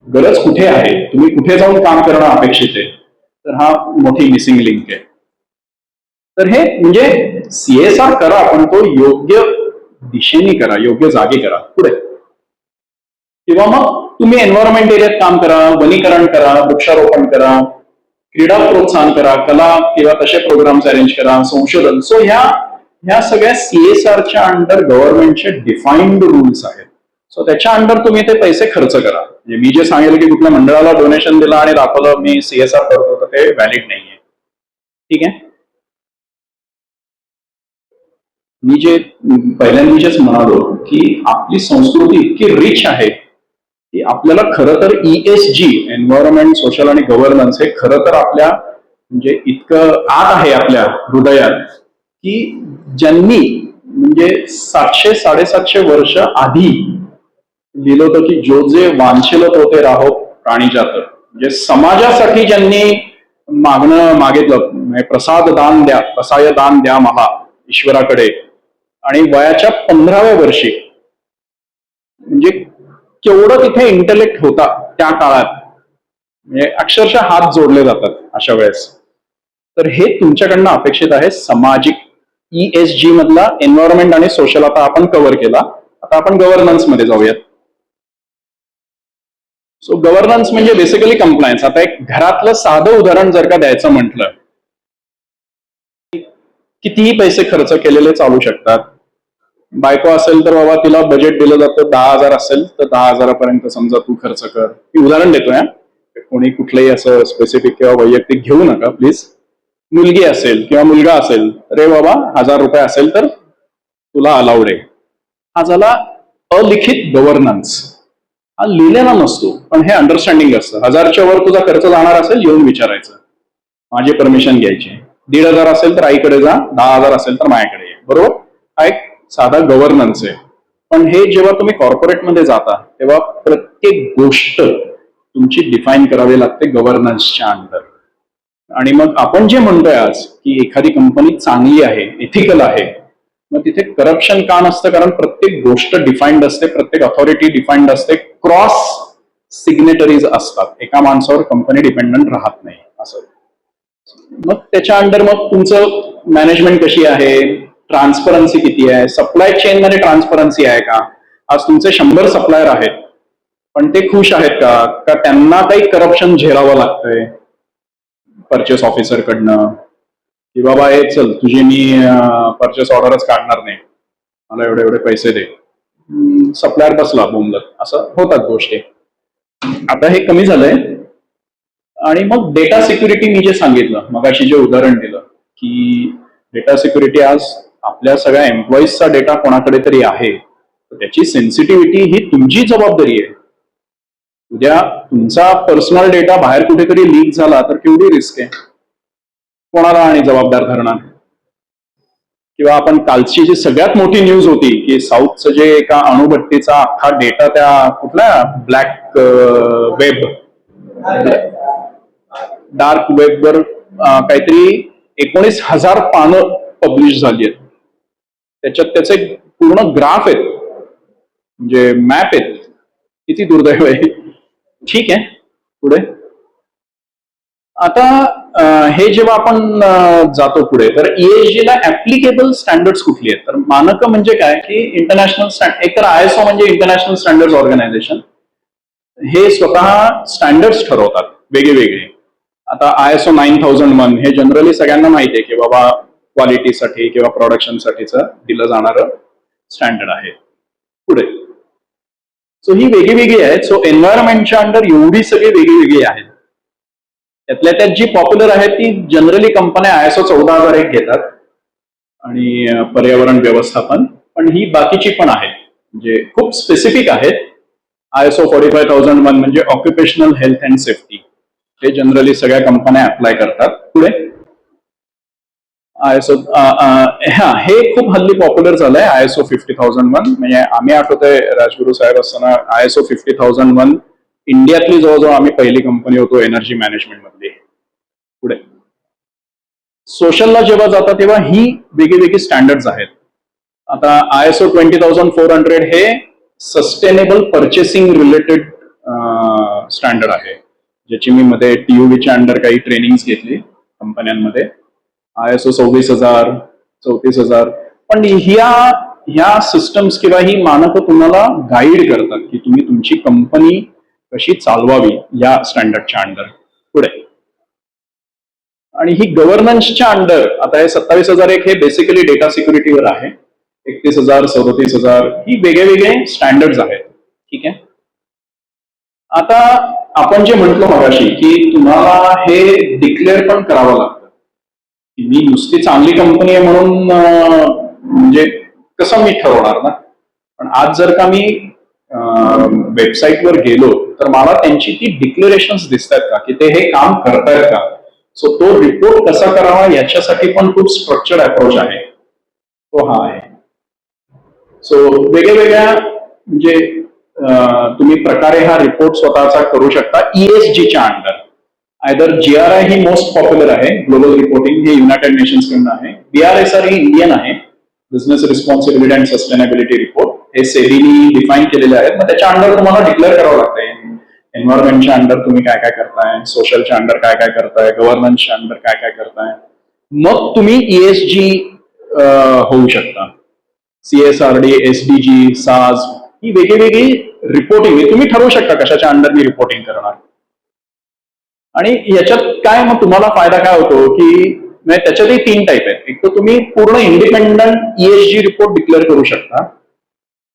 गरज कुठे आहे, तुम्ही कुठे जाऊन काम करणं अपेक्षित आहे. तर हा मोठी मिसिंग लिंक आहे. तर हे म्हणजे CSR करा, पण तो योग्य दिशेने करा, योग्य जागी करा. पुढे किंवा मग तुम्ही एन्व्हायरमेंट एरियात काम करा, वनीकरण करा, वृक्षारोपण करा, क्रीडा प्रोत्साहन करा, कला किंवा तसे प्रोग्राम्स अरेंज करा, संशोधन. सो ह्या सगळ्या CSRच्या अंडर गव्हर्नमेंटचे डिफाईन्ड रूल्स आहेत. सो त्याच्या अंडर तुम्ही ते पैसे खर्च करा. म्हणजे मी जे सांगितलं की कुठल्या मंडळाला डोनेशन दिलं आणि दाखवलं मी CSR करतो, तर ते व्हॅलिड नाहीये. ठीक आहे. मी जे पहिल्यांदाच म्हणालो की आपली संस्कृती इतकी रिच आहे की आपल्याला खरं तर ESG, एन्व्हायरमेंट, सोशल आणि गव्हर्नन्स, हे खरं तर आपल्या म्हणजे इतकं आत आहे आपल्या हृदयात की ज्यांनी म्हणजे 700-750 वर्ष आधी लिहिलं होतं की जो जे वांछेल होते राहो प्राणी जात. म्हणजे समाजासाठी ज्यांनी मागणं मागितलं, म्हणजे प्रसाद दान द्या, प्रसाय दान द्या मला ईश्वराकडे, आणि वयाच्या 15व्या वर्षी, म्हणजे केवढं तिथे इंटेलेक्ट होता त्या काळात, म्हणजे अक्षरशः हात जोडले जातात अशा वेळेस. तर हे तुमच्याकडनं अपेक्षित आहे. सामाजिक ESG मधला एन्व्हायरमेंट आणि सोशल आता आपण कव्हर केला. आता आपण गव्हर्नन्स मध्ये जाऊयात. सो गव्हर्नन्स म्हणजे बेसिकली कंप्लायन्स. आता एक घरातलं साधं उदाहरण जर का द्यायचं म्हटलं, कितीही पैसे खर्च केलेले चालू शकतात. बायको असेल तर बाबा तिला बजेट दिलं जातं 10,000 असेल तर 10,000 समजा तू खर्च कर. मी उदाहरण देतोय, कोणी कुठलंही असं स्पेसिफिक किंवा वैयक्तिक घेऊ नका प्लीज. मुलगी असेल किंवा मुलगा असेल, रे बाबा 1,000 रुपये असेल तर तुला अलाउड आहे. हा झाला अलिखित गव्हर्नन्स. हा लिहिलेला नसतो पण हे अंडरस्टँडिंग असतं. 1,000च्या वर तुझा खर्च जाणार असेल येऊन विचारायचं, माझी परमिशन घ्यायची. 1,500 असेल तर आईकडे जा, 10,000 असेल तर माझ्याकडे ये. बरोबर, हा एक साधा गव्हर्नन्स आहे. पण हे जेव्हा तुम्ही कॉर्पोरेटमध्ये जाता तेव्हा प्रत्येक गोष्ट तुमची डिफाईन करावी लागते गव्हर्नन्सच्या अंडर. आणि मग आपण जे म्हणतोय आज की एखादी कंपनी चांगली आहे, इथिकल आहे, मग तिथे करप्शन का नसतं? कारण प्रत्येक गोष्ट डिफाईन्ड असते, प्रत्येक अथॉरिटी डिफाईन्ड असते, क्रॉस सिग्नेटरीज असतात. एका माणसावर कंपनी डिपेंडंट राहत नाही असं. मग त्याच्या अंडर मग तुमचं मॅनेजमेंट कशी आहे, ट्रान्सपरन्सी किती आहे, सप्लाय चेन मध्ये ट्रान्सपरन्सी आहे का? आज तुमचे 100 सप्लायर आहेत पण ते खुश आहेत का? का त्यांना काही करप्शन झेलावं लागतंय परचेस ऑफिसर कडनं, की बाबा हे चल तुझी मी परचेस ऑर्डरच काढणार नाही, मला एवढे एवढे पैसे दे. सप्लायर बसला बोंबलत. असं होतात गोष्टी. आता हे कमी झालंय. आणि मग डेटा सिक्युरिटी, मी जे सांगितलं मगाशी जे उदाहरण दिलं की डेटा सिक्युरिटी आज आपल्या सगळ्या एम्प्लॉईजचा डेटा कोणाकडे तरी आहे, तर त्याची सेन्सिटिव्हिटी ही तुमची जबाबदारी आहे. उद्या तुमचा पर्सनल डेटा बाहेर कुठेतरी लीक झाला तर केवढी रिस्क आहे, कोणाला आणि जबाबदार धरणार? किंवा आपण कालची जी सगळ्यात मोठी न्यूज होती की साऊथचं जे एका अणुभट्टीचा अख्खा डेटा त्या कुठल्या ब्लॅक वेब, डार्क वेबवर काहीतरी 19,000 पानं पब्लिश झाली आहेत. त्याच्यात त्याचे पूर्ण ग्राफ आहेत, म्हणजे मॅप आहेत. किती दुर्दैव आहे. ठीक आहे, पुढे. आता हे जेव्हा आपण जातो पुढे, तर ESG ला ऍप्लिकेबल स्टँडर्ड्स कुठली आहेत? तर मानकं म्हणजे काय की इंटरनॅशनल स्टँडर्ड, एकतर ISO म्हणजे इंटरनॅशनल स्टँडर्ड्स ऑर्गनायझेशन, हे स्वतः स्टँडर्ड्स ठरवतात वेगळे वेगळे. आता ISO 9001 हे जनरली सगळ्यांना माहिती आहे की बाबा क्वालिटीसाठी किंवा प्रोडक्शनसाठीचं दिलं जाणारं स्टँडर्ड आहे. पुढे सो ही वेगळी वेगळी आहेत. सो एन्व्हायरमेंटच्या अंडर एवढी सगळी वेगळी वेगळी आहेत. त्यातल्या त्यात जी पॉप्युलर आहेत ती जनरली कंपन्या ISO 14,001 घेतात आणि पर्यावरण व्यवस्थापन. पण ही बाकीची पण आहेत, म्हणजे खूप स्पेसिफिक आहेत. ISO 45,001 म्हणजे ऑक्युपेशनल हेल्थ अँड सेफ्टी, हे जनरली सगळ्या कंपन्या अप्लाय करतात. पुढे ISO हे खूप हल्ली पॉप्युलर झालंय ISO 50,001. म्हणजे आम्ही आठवतोय राजगुरू साहेब असताना ISO 50,001 इंडियातली जवळजवळ आम्ही पहिली कंपनी होतो एनर्जी मॅनेजमेंट मधली. पुढे सोशलला जेव्हा जातात तेव्हा ही वेगळी वेगळी स्टँडर्ड्स आहेत. आता ISO 20,400 हे सस्टेनेबल परचेसिंग रिलेटेड स्टँडर्ड आहे, ज्याची मी मध्ये TUVच्या अंडर काही ट्रेनिंग्स घेतली कंपन्यांमध्ये. ISO 26,000, 34,000. पण ह्या सिस्टम्स किंवा ही मानकं तुम्हाला गाईड करतात की तुम्ही तुमची कंपनी कशी चालवावी या स्टँडर्डच्या अंडर. पुढे आणि ही गव्हर्नन्सच्या अंडर, आता हे 27,001 हे बेसिकली डेटा सिक्युरिटीवर आहे. 31,000, 37,000 ही वेगळे वेगळे स्टँडर्ड्स आहेत. ठीक आहे. आता आपण जे म्हटलं मगाशी की तुम्हाला हे डिक्लेअर पण करावं लागतं की मी नुसती चांगली कंपनी आहे म्हणून म्हणजे कसं मी ठरवणार ना. पण आज जर का मी वेबसाईटवर गेलो तर मला त्यांची ती डिक्लेरेशन्स दिसतात का की ते हे काम करतायत का. सो तो रिपोर्ट कसा करावा याच्यासाठी पण खूप स्ट्रक्चर्ड अप्रोच आहे, तो हा आहे. सो वेगळ्या वेगळ्या म्हणजे तुम्ही प्रकारे हा रिपोर्ट स्वतःचा करू शकता ESGच्या अंडर. आयदर GRI ही मोस्ट पॉप्युलर आहे, ग्लोबल रिपोर्टिंग हे युनायटेड नेशन्स कडनं आहे. BRSR ही इंडियन आहे, business responsibility and sustainability report. हे सेबीनी डिफाईन केलेले आहेत. मग त्याच्या अंडर तुम्हाला डिक्लेअर करावं लागतंय. एन्व्हायरमेंटच्या अंडर तुम्ही काय काय करताय, सोशलच्या अंडर काय काय करताय, गव्हर्नन्सच्या अंडर काय काय करताय, मग तुम्ही ESG होऊ शकता. CSRD, SDG, SARS ही वेगळी रिपोर्टिंग तुम्ही ठरवू शकता कशाच्या अंडर मी रिपोर्टिंग करणार. आणि याच्यात काय मग तुम्हाला फायदा काय होतो की म्हणजे त्याच्यातही 3 टाईप आहेत. एक तर तुम्ही पूर्ण इंडिपेंडंट ESG रिपोर्ट डिक्लेअर करू शकता,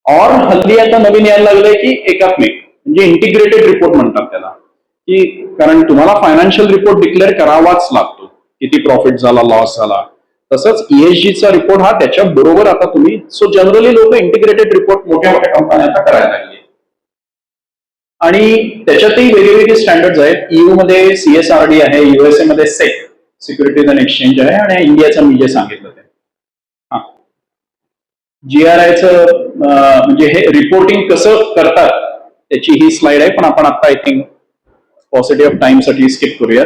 और हल्ली आता नवीन यायला लागलंय की एकात्मिक म्हणजे इंटिग्रेटेड रिपोर्ट म्हणतात त्याला, की कारण तुम्हाला फायनान्शियल रिपोर्ट डिक्लेअर करावाच लागतो, किती प्रॉफिट झाला, लॉस झाला. तसंच ESGचा रिपोर्ट हा त्याच्या बरोबर आता तुम्ही, सो जनरली लोक इंटिग्रेटेड रिपोर्ट मोठ्या मोठ्या कंपन्या आता करायला लागली. आणि त्याच्यातही वेगवेगळे स्टँडर्ड्स आहेत. EU मध्ये CSRD आहे, USA मध्ये SEC सिक्युरिटीज अँड एक्सचेंज आहे, आणि इंडियाचं मी जे सांगितलं ते. हा, GRIचं म्हणजे हे रिपोर्टिंग कसं करतात त्याची ही स्लाइड आहे, पण आपण आता I think positive of time साठी स्किप करूयात.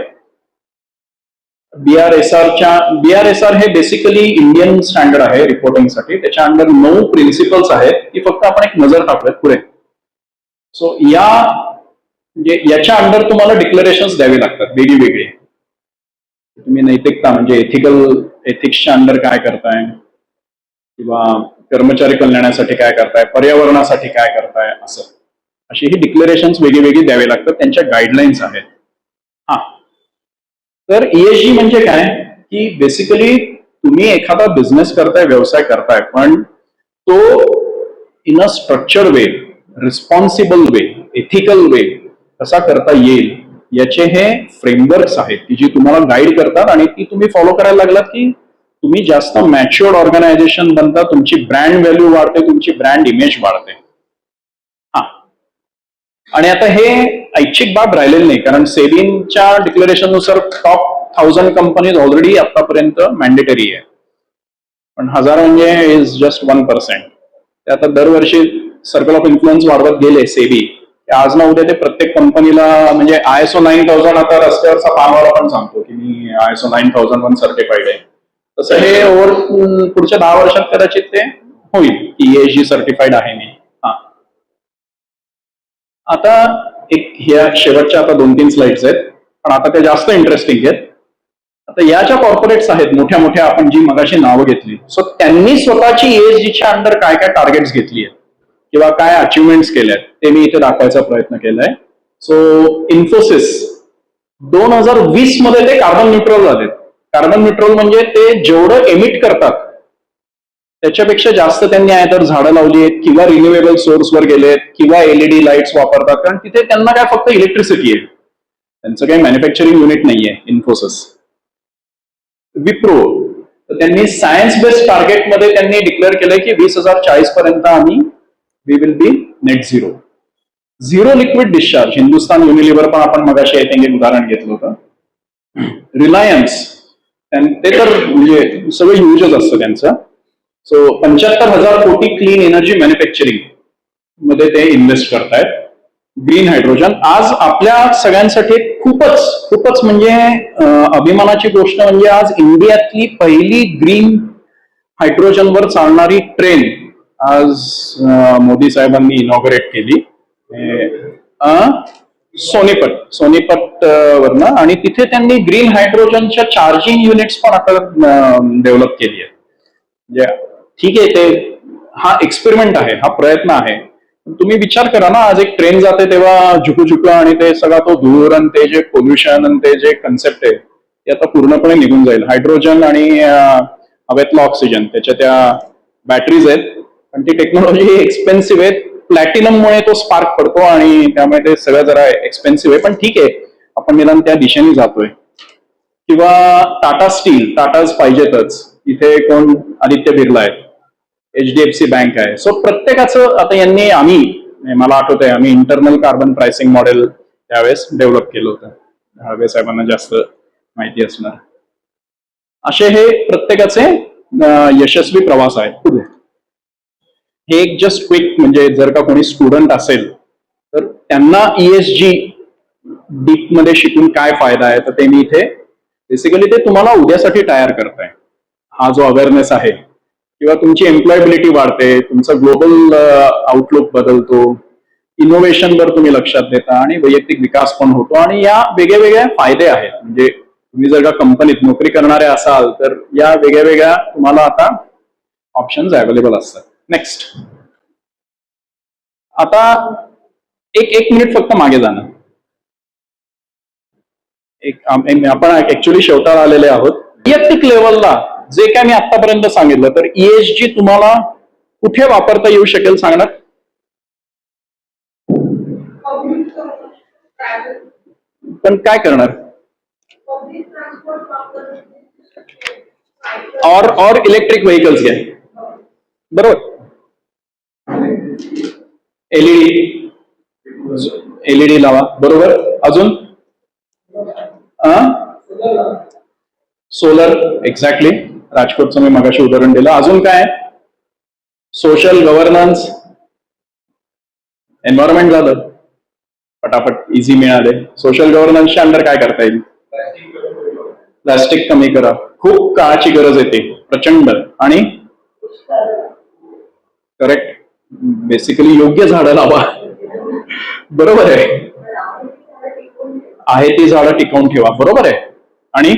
BRSR हे बेसिकली इंडियन स्टँडर्ड आहे रिपोर्टिंगसाठी. त्याच्या अंडर 9 प्रिन्सिपल्स आहेत की फक्त आपण एक नजर टाकूयात पुढे. सो म्हणजे याच्या अंडर तुम्हाला डिक्लेरेशन्स द्यावे लागतात वेगळी. तुम्ही नैतिकता म्हणजे एथिक्सच्या अंडर काय करताय, किंवा कर्मचारी कल्याणासाठी काय करताय, पर्यावरणासाठी काय करताय, असं अशी ही डिक्लेरेशन्स वेगळी द्यावे लागतात. त्यांच्या गाईडलाईन्स आहेत. हा, तर ESG म्हणजे काय की बेसिकली तुम्ही एखादा बिझनेस करताय, व्यवसाय करताय, पण तो in a structured way, responsible way, ethical way कसा करता येईल याचे हे फ्रेमवर्क्स आहेत की जी तुम्हाला गाईड करतात, आणि ती तुम्ही फॉलो करायला लागलात की तुम्ही जास्त मॅच्युअर्ड ऑर्गनायझेशन बनता, तुमची ब्रँड व्हॅल्यू वाढते, तुमची ब्रँड इमेज वाढते. हा, आणि आता हे ऐच्छिक बाब राहिलेली नाही, कारण सेबीच्या डिक्लेरेशन नुसार टॉप 1000 कंपनीज ऑलरेडी आतापर्यंत मॅन्डेटरी आहे, पण 1000 म्हणजे इज जस्ट 1%. ते आता दरवर्षी सर्कल ऑफ इन्फ्लुएन्स वाढवत गेले सेबी. आज ना उद्या ते प्रत्येक कंपनीला म्हणजे ISO 9000 आता रस्त्यावरचा पानवाला पण सांगतो की मी ISO 9001 सर्टिफाईड आहे. तसं हे पुढच्या 10 वर्षात कदाचित ते होईल की ESG सर्टिफाईड आहे मी. हा, आता एक ह्या शेवटच्या आता 2-3 स्लाइड्स आहेत, पण आता ते जास्त इंटरेस्टिंग आहेत. आता या ज्या कॉर्पोरेट्स आहेत मोठ्या मोठ्या, आपण जी मगाशी नावं घेतली, सो त्यांनी स्वतःची ESGच्या अंडर काय काय टार्गेट्स घेतली आहेत किंवा काय अचिव्हमेंट्स केल्यात ते मी इथे दाखवायचा प्रयत्न केलाय. सो इन्फोसिस 2020 मध्ये ते कार्बन न्यूट्रल झालेत. कार्बन न्यूट्रल म्हणजे ते जेवढं एमिट करतात त्याच्यापेक्षा जास्त त्यांनी आयदर झाडं लावली आहेत, किंवा रिन्युएबल सोर्सवर गेलेत, किंवा LED लाईट्स वापरतात, कारण तिथे त्यांना काय फक्त इलेक्ट्रिसिटी आहे, त्यांचं काही मॅन्युफॅक्चरिंग युनिट नाहीये. इन्फोसिस. विप्रो, तर त्यांनी सायन्स बेस्ड टार्गेट मध्ये त्यांनी डिक्लेअर केलंय की 2040 पर्यंत आम्ही we will be net zero liquid discharge. Hindustan Unilever पण आपण मगाशी आय थिंक एक उदाहरण घेतलं होतं. रिलायन्स, ते तर म्हणजे सगळं ह्यूजच असतं त्यांचं. सो 75,000 कोटी क्लीन एनर्जी मॅन्युफॅक्चरिंग मध्ये ते इन्व्हेस्ट करतायत. ग्रीन हायड्रोजन आज आपल्या सगळ्यांसाठी खूपच म्हणजे अभिमानाची गोष्ट म्हणजे आज इंडियातली पहिली ग्रीन हायड्रोजनवर चालणारी ट्रेन आज मोदी साहेबांनी इनॉग्रेट केली सोनीपत वरनं, आणि तिथे त्यांनी ग्रीन हायड्रोजनच्या चार्जिंग युनिट्स पण आता डेव्हलप केली आहेत. म्हणजे ठीक आहे, ते हा एक्सपेरिमेंट आहे, हा प्रयत्न आहे. तुम्ही विचार करा ना, आज एक ट्रेन जाते तेव्हा झुकू आणि ते सगळा तो धूर आणि ते जे पोल्युशन आणि ते जे कन्सेप्ट आहे ते आता पूर्णपणे निघून जाईल. हायड्रोजन आणि हवेतला ऑक्सिजन त्याच्या त्या बॅटरीज आहेत, पण ती टेक्नॉलॉजी एक्सपेन्सिव्ह आहे. प्लॅटिनममुळे तो स्पार्क पडतो आणि त्यामुळे ते सगळं जरा एक्सपेन्सिव्ह आहे, पण ठीक आहे, आपण निदान त्या दिशेने जातोय. किंवा टाटा स्टील, टाटाच पाहिजेतच. इथे कोण, आदित्य बिर्ला आहे, HDFC बँक आहे. सो प्रत्येकाचं आता मला आठवत आहे आम्ही इंटरनल कार्बन प्राइसिंग मॉडेल त्यावेळेस डेव्हलप केलं होतं. हळवे साहेबांना जास्त माहिती असणार. असे हे प्रत्येकाचे यशस्वी प्रवास आहेत पुढे. हे एक जस्ट क्विक म्हणजे जर का कोणी स्टुडंट असेल तर त्यांना ESG डीप मध्ये शिकून काय फायदा आहे, तर ते मी इथे बेसिकली ते तुम्हाला उद्यासाठी तयार करताय. हा जो अवेअरनेस आहे किंवा तुमची एम्प्लॉयबिलिटी वाढते, तुमचा ग्लोबल आउटलुक बदलतो, इनोव्हेशनवर तुम्ही लक्षात देता आणि वैयक्तिक विकास पण होतो आणि या वेगळ्या वेगळ्या फायदे आहेत. म्हणजे तुम्ही जर का कंपनीत नोकरी करणारे असाल तर या वेगळ्या वेगळ्या तुम्हाला आता ऑप्शन्स अवेलेबल असतात. नेक्स्ट, आता एक मिनिट फक्त मागे जाणं. आपण ऍक्च्युली शेवटाला आलेले आहोत. वैयक्तिक लेवलला जे काय मी आतापर्यंत सांगितलं, तर ESG तुम्हाला कुठे वापरता येऊ शकेल सांगणार? पण काय करणार? और इलेक्ट्रिक व्हेकल्स घ्या, बरोबर. एलईडी लावा, बरोबर. अजून सोलर, एक्झॅक्टली. राजकोटचं मी मगाशी उदाहरण दिलं. अजून काय? सोशल गव्हर्नन्स, एन्व्हायरमेंट झालं, पटापट इझी मिळाले. सोशल गव्हर्नन्सच्या अंडर काय करता येईल? प्लास्टिक कमी करा, खूप काळाची गरज येते, प्रचंड. आणि करेक्ट, बेसिकली योग्य झाडं लावा, बरोबर आहे ती झाडं टिकवून ठेवा, बरोबर आहे. आणि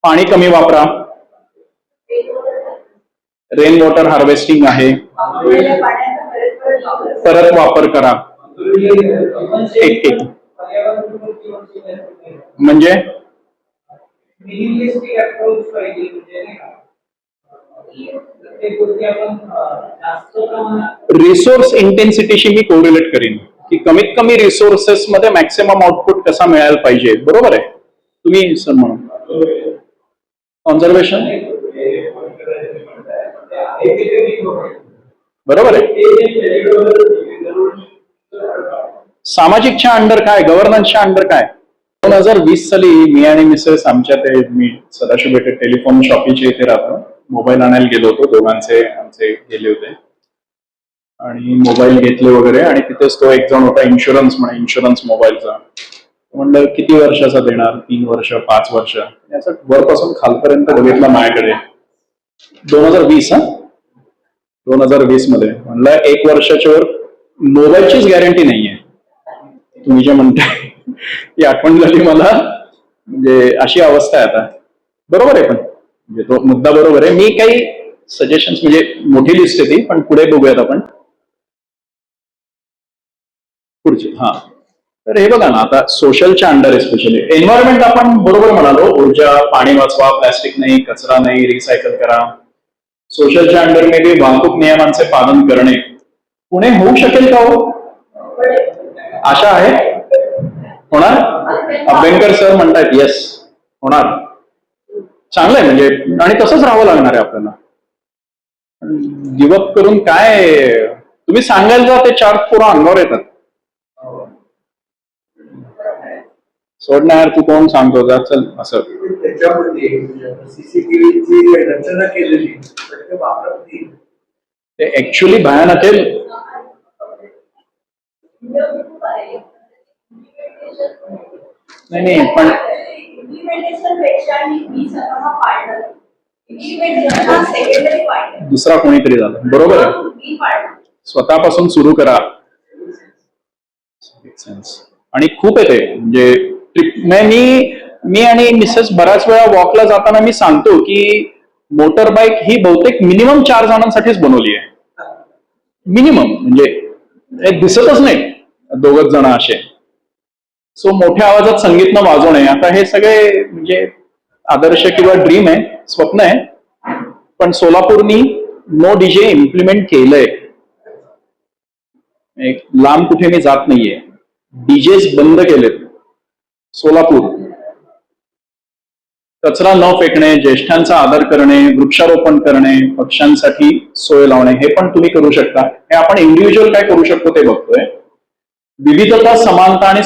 पाणी कमी वापरा, रेन वॉटर हार्वेस्टिंग आहे, परत वापर करा. एक म्हणजे रिसोर्स इंटेन्सिटीशी मी कोरिलेट करीन की कमीत कमी रिसोर्सेस मध्ये मॅक्सिमम आउटपुट कसा मिळायला पाहिजे, बरोबर आहे. तुम्ही सर म्हणून कॉन्झर्वेशन, बरोबर आहे. सामाजिकच्या अंडर काय, गव्हर्नन्सच्या अंडर काय? 2020 साली मी आणि मिसेस आमच्या ते, मी सदाशिव पेठेत टेलिफोन शॉपीचे इथे राहतो, मोबाईल आणायला गेलो होतो. दोघांचे आमचे गेले होते आणि मोबाईल घेतले वगैरे. आणि तिथेच तो एक जण होता, इन्शुरन्स म्हणे, इन्शुरन्स मोबाईलचा. म्हणलं किती वर्षाचा देणार? 3 वर्ष, 5 वर्ष, याचं वरपासून खालपर्यंत बघितलं माझ्याकडे. 2020 2020 मध्ये म्हणलं 1 वर्षाच्या वर मोबाईलचीच गॅरंटी नाहीये. तुम्ही जे म्हणताय ती आठवण झाली मला. म्हणजे अशी अवस्था आहे आता, बरोबर आहे. पण म्हणजे तो मुद्दा बरोबर आहे. मी काही सजेशन्स, म्हणजे मोठी लिस्ट आहे ती, पण पुढे बघूयात आपण पुढची. तर हे बघा ना, आता सोशलच्या अंडर स्पेशली एन्व्हायरमेंट आपण बरोबर म्हणालो, ऊर्जा, पाणी वाचवा, प्लास्टिक नाही, कचरा नाही, रिसायकल करा. सोशलच्या अंडर मध्ये वाहतूक नियमांचे पालन करणे. पुणे होऊ शकेल का हो? आशा आहे होणार. अभ्यंकर सर म्हणतायत येस होणार. चांगलं आहे म्हणजे, आणि तसंच राहावं लागणार आहे आपल्याला. गिवअप करून काय, तुम्ही सांगायला जा ते 4 पोरं अंगावर येतात. सोडणार, तू कोण सांगतो जा, चल असं. त्याच्यामध्ये सीसीटीव्हीची रचना केलेली ते वापरत नाही. ते ऍक्च्युली भयानक आहे. नाही पण दुसरा कोणीतरी झालं, बरोबर आहे. स्वतःपासून सुरू करा. आणि खूप येते म्हणजे मी आणि मिसेस बऱ्याच वेळा वॉकला जाताना मी सांगतो की मोटर बाईक ही बहुतेक मिनिमम 4 जणांसाठीच बनवली आहे. मिनिमम म्हणजे दिसतच नाही 2 जण असे. सो मोठ्या आवाजात संगीत न वाजवणे, आता हे सगळे म्हणजे आदर्श किंवा ड्रीम आहे, स्वप्न आहे. पण सोलापूरनी नो डीजे इम्प्लिमेंट केलंय. एक लांब कुठे मी जात नाहीये, डीजेस बंद केलेत सोलापूर. कचरा न फेकणे, ज्येष्ठांचा आदर करणे, वृक्षारोपण करणे, पक्ष्यांसाठी सोय लावणे, हे पण तुम्ही करू शकता. हे आपण इंडिव्हिज्युअल काय करू शकतो ते बघतोय. विविधता, समानता आणि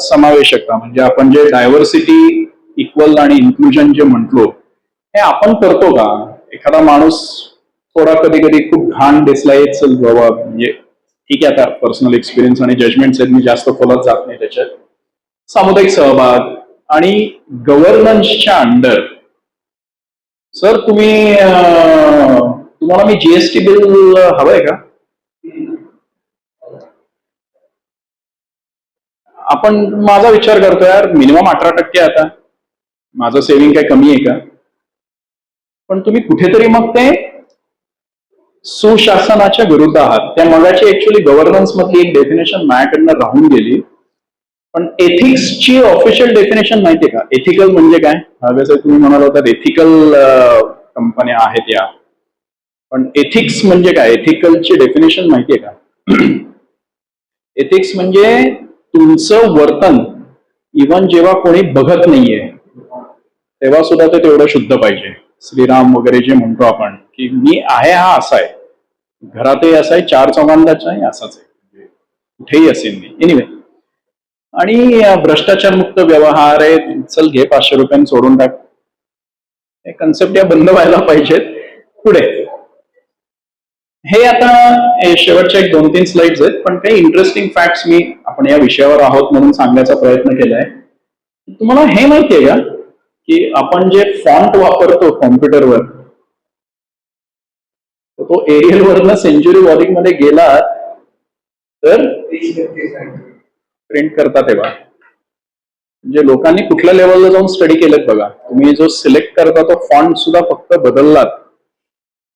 समावेशकता, म्हणजे आपण जे डायव्हर्सिटी, इक्वल आणि इन्क्लुजन जे म्हटलो, हे आपण करतो का? एखादा माणूस थोडा कधी कधी खूप घाण दिसलाय, चल बाबा, म्हणजे ठीक आहे, आता पर्सनल एक्सपिरियन्स आणि जजमेंट्स आहेत, मी जास्त खोलात जात नाही त्याच्यात. सामुदायिक सहभाग आणि गव्हर्नन्सच्या अंडर. सर तुम्हाला मी जीएसटी बिल हवंय का? आपण माझा विचार करतोय यार, मिनिमम 18% आता माझं सेव्हिंग काय कमी आहे का? पण तुम्ही कुठेतरी मग ते सुशासनाच्या विरुद्ध आहात. त्या मगाची ऍक्च्युअली गव्हर्नन्स मधली एक डेफिनेशन माझ्याकडनं राहून गेली. पण एथिक्सची ऑफिशियल डेफिनेशन माहितीये का? एथिकल म्हणजे काय? जसं तुम्ही म्हणाल होता एथिकल कंपन्या आहेत या, पण एथिक्स म्हणजे काय? एथिकलची डेफिनेशन माहितीये का? एथिक्स म्हणजे तुमचं वर्तन इव्हन जेव्हा कोणी बघत नाहीये तेव्हा सुद्धा ते तेवढं शुद्ध पाहिजे. श्रीराम वगैरे जे म्हणतो आपण की मी आहे हा असा आहे, घरातही असा आहे, चार चौघांदाचाही असाच आहे, कुठेही असेल मी. एनिवे, आणि भ्रष्टाचार मुक्त व्यवहार आहे, चल घे 500 रुपयांनी सोडून टाक, हे कन्सेप्ट या बंद व्हायला पाहिजेत. पुढे हे आता शेवटच्या 1-2-3 स्लाइड्स आहेत, पण काही इंटरेस्टिंग फॅक्ट्स मी आपण या विषयावर आहोत म्हणून सांगण्याचा प्रयत्न केलाय. तुम्हाला हे माहितीये का की आपण जे फॉन्ट वापरतो कॉम्प्युटरवर, तो एरियल वरनं सेंच्युरी वॉलिंग मध्ये गेला तर प्रिंट करता तेव्हा. म्हणजे लोकांनी कुठल्या लेवलला जाऊन स्टडी केलेत बघा. तुम्ही जो सिलेक्ट करता तो फॉन्ट सुद्धा फक्त बदललात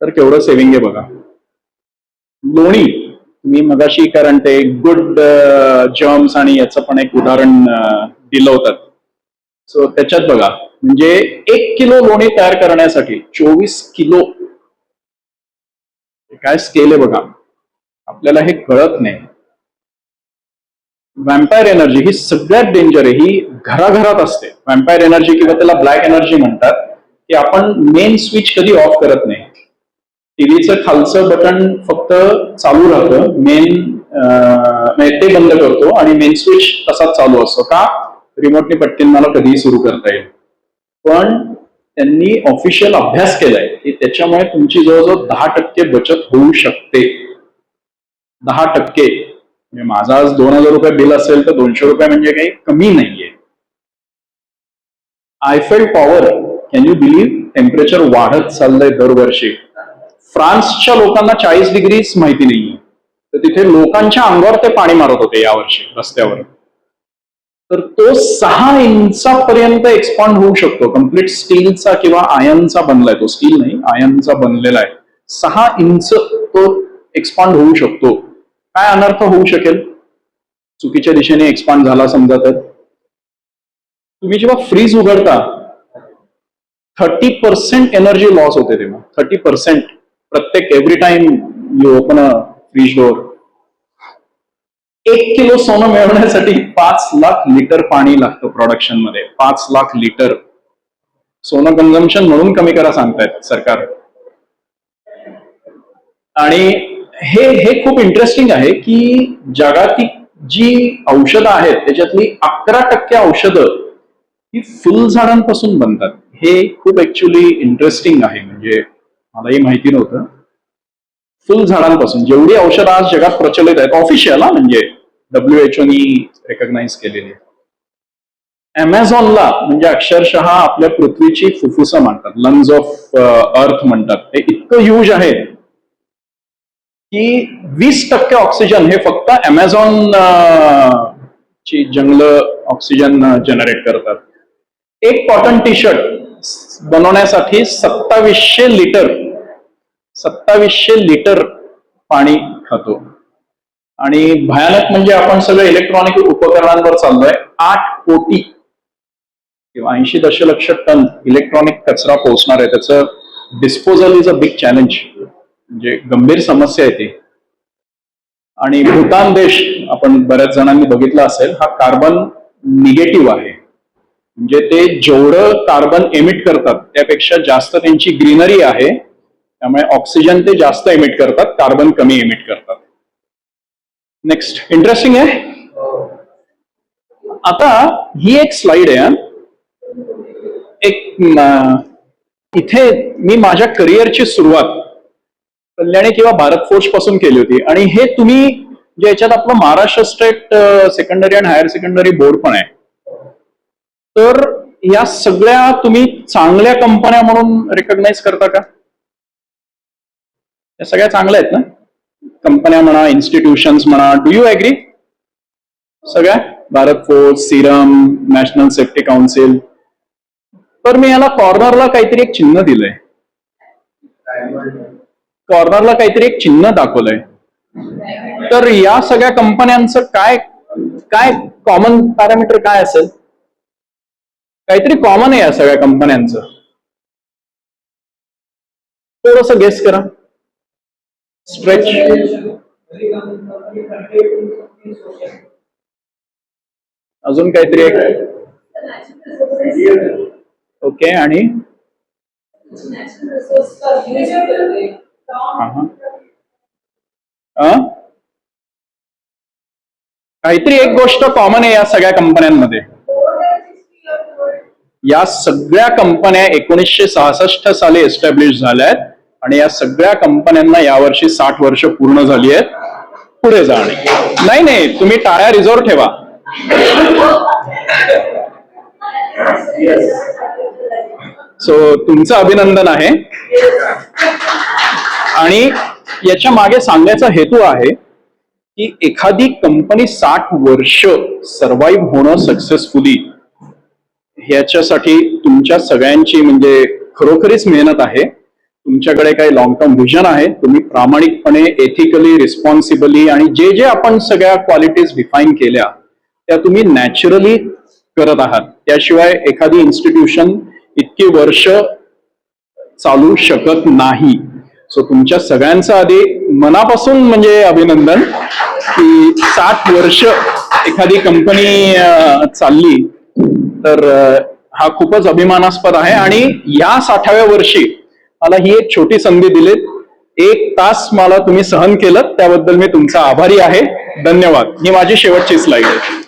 तर केवढं सेव्हिंग आहे बघा. लोणी, मी मगाशी कारण ते गुड जर्म्स आणि याचं पण एक उदाहरण दिलं होतं. सो त्याच्यात बघा, म्हणजे 1 किलो लोणी तयार करण्यासाठी 24 किलो, काय स्केल आहे बघा. आपल्याला हे कळत नाही. व्हॅम्पायर एनर्जी ही सगळ्यात डेंजर आहे, ही घराघरात असते. व्हॅम्पायर एनर्जी किंवा त्याला ब्लॅक एनर्जी म्हणतात, की आपण मेन स्विच कधी ऑफ करत नाही. टीव्हीचं खालचं बटन फक्त चालू राहतं, मेन ते बंद करतो आणि मेन स्विच तसाच चालू असतो. का? रिमोटने पटकन मला कधीही सुरू करता येईल. पण त्यांनी ऑफिशियल अभ्यास केलाय की त्याच्यामुळे तुमची जवळजवळ 10% बचत होऊ शकते. 10%. म्हणजे माझा आज 2000 रुपये बिल असेल तर 200 रुपये म्हणजे काही कमी नाहीये. Eiffel tower, can you believe, temperature वाढत चाललंय दरवर्षी. फ्रान्सच्या लोकांना 40 डिग्रीज माहिती नाहीये, तर तिथे लोकांच्या अंगावर ते पाणी मारत होते यावर्षी रस्त्यावर. तर तो 6 इंचापर्यंत एक्सपांड होऊ शकतो. कम्प्लीट स्टीलचा किंवा आयनचा बनलाय तो, स्टील नाही आयनचा बनलेला आहे. 6 इंच तो एक्सपांड होऊ शकतो. काय अनर्थ होऊ शकेल चुकीच्या दिशेने एक्सपांड झाला समजा तर? तुम्ही जेव्हा फ्रीज उघडता 30% एनर्जी लॉस होते तेव्हा. 30% प्रत्येक every time you open a fridge door. 1 kilo सोनं मिळवण्यासाठी 5 लाख लिटर पाणी लागतं प्रोडक्शन मध्ये. 5 लाख लिटर सोनं कन्झम्पशन म्हणून कमी करा सांगतायत सरकार. आणि हे खूप इंटरेस्टिंग आहे की जगातील जी औषधं आहेत त्याच्यातली 11% औषधं ही फुलझाडांपासून बनतात. हे खूप ऍक्च्युअली इंटरेस्टिंग आहे, म्हणजे मलाही माहिती नव्हतं. फुलझाडांपासून जेवढी औषधं आज जगात प्रचलित आहेत ऑफिशियल, म्हणजे WHO नी रेकग्नाइज केलेली. अमेझॉनला म्हणजे अक्षरशः आपल्या पृथ्वीची फुफ्फुसं म्हणतात, लंग्स ऑफ अर्थ म्हणतात. ते इतकं ह्यूज आहे की 20% ऑक्सिजन हे फक्त अमेझॉन ची जंगलं ऑक्सिजन जनरेट करतात. एक कॉटन टी शर्ट बनवण्यासाठी 2700 लिटर पाणी खातो. आणि भयानक म्हणजे आपण सगळं इलेक्ट्रॉनिक उपकरणांवर चाललोय. 8 कोटी किंवा 80 दशलक्ष टन इलेक्ट्रॉनिक कचरा पोहोचणार आहे. त्याचं disposal is a big challenge, म्हणजे गंभीर समस्या आहे ती. आणि भूतान देश आपण बऱ्याच जणांनी बघितला असेल, हा कार्बन निगेटिव्ह आहे. म्हणजे ते जेवढं कार्बन एमिट करतात त्यापेक्षा जास्त त्यांची ग्रीनरी आहे, त्यामुळे ऑक्सिजन ते जास्त एमिट करतात, कार्बन कमी एमिट करतात. नेक्स्ट इंटरेस्टिंग आहे. आता ही एक स्लाइड आहे. इथे मी माझ्या करिअरची सुरुवात कल्याणी किंवा भारत फोर्स पासून केली होती. आणि हे तुम्ही जे याच्यात आपलं Maharashtra state secondary and higher secondary board पण आहे, तर या सगळ्या तुम्ही चांगल्या कंपन्या म्हणून रेकग्नाइज करता का? या सगळ्या चांगल्या आहेत ना कंपन्या म्हणा, इन्स्टिट्यूशन्स म्हणा. Do you agree? सगळ्या Bharat force, Serum, National Safety Council. तर मी याला कॉर्नरला काहीतरी एक चिन्ह दिलंय, कॉर्नरला काहीतरी एक चिन्ह दाखवलंय. तर या सगळ्या कंपन्यांचं काय काय कॉमन पॅरामीटर काय असेल? काहीतरी कॉमन आहे या सगळ्या कंपन्यांचं. थोडंसं गेस करा, स्ट्रेच. अजून काहीतरी एक. ओके, आणि काहीतरी एक गोष्ट कॉमन आहे या सगळ्या कंपन्यांमध्ये. या सगळ्या कंपन्या 1966 साली एस्टॅब्लिश झाल्या आहेत आणि या सगळ्या कंपन्यांना यावर्षी 60 वर्ष पूर्ण झाली आहेत पुढे जाणे. नाही नाही, तुम्ही टाळ्या रिझर्व ठेवा. सो तुमचं अभिनंदन आहे. आणि याच्या मागे सांगण्याचा हेतू आहे की एखादी कंपनी 60 वर्ष सर्व्हाइव्ह होणं सक्सेसफुली, ह्याच्यासाठी तुमच्या सगळ्यांची म्हणजे खरोखरीच मेहनत आहे. तुमच्याकडे काही लॉंग टर्म व्हिजन आहे. तुम्ही प्रामाणिकपणे, एथिकली, रिस्पॉन्सिबली आणि जे जे आपण सगळ्या क्वालिटीज डिफाईन केल्या त्या तुम्ही नॅचरली करत आहात. त्याशिवाय एखादी इन्स्टिट्यूशन इतकी वर्ष चालू शकत नाही. सो तुमच्या सगळ्यांचं आधी मनापासून म्हणजे अभिनंदन की 60 वर्ष एखादी कंपनी चालली, तर हा खूपच अभिमानास्पद आहे. आणि या 60व्या वर्षी मला ही एक छोटी संधी दिलीत. 1 तास मला तुम्ही सहन केलं, त्याबद्दल मी तुमचा आभारी आहे. धन्यवाद. ही माझी शेवटची स्लाइड आहे.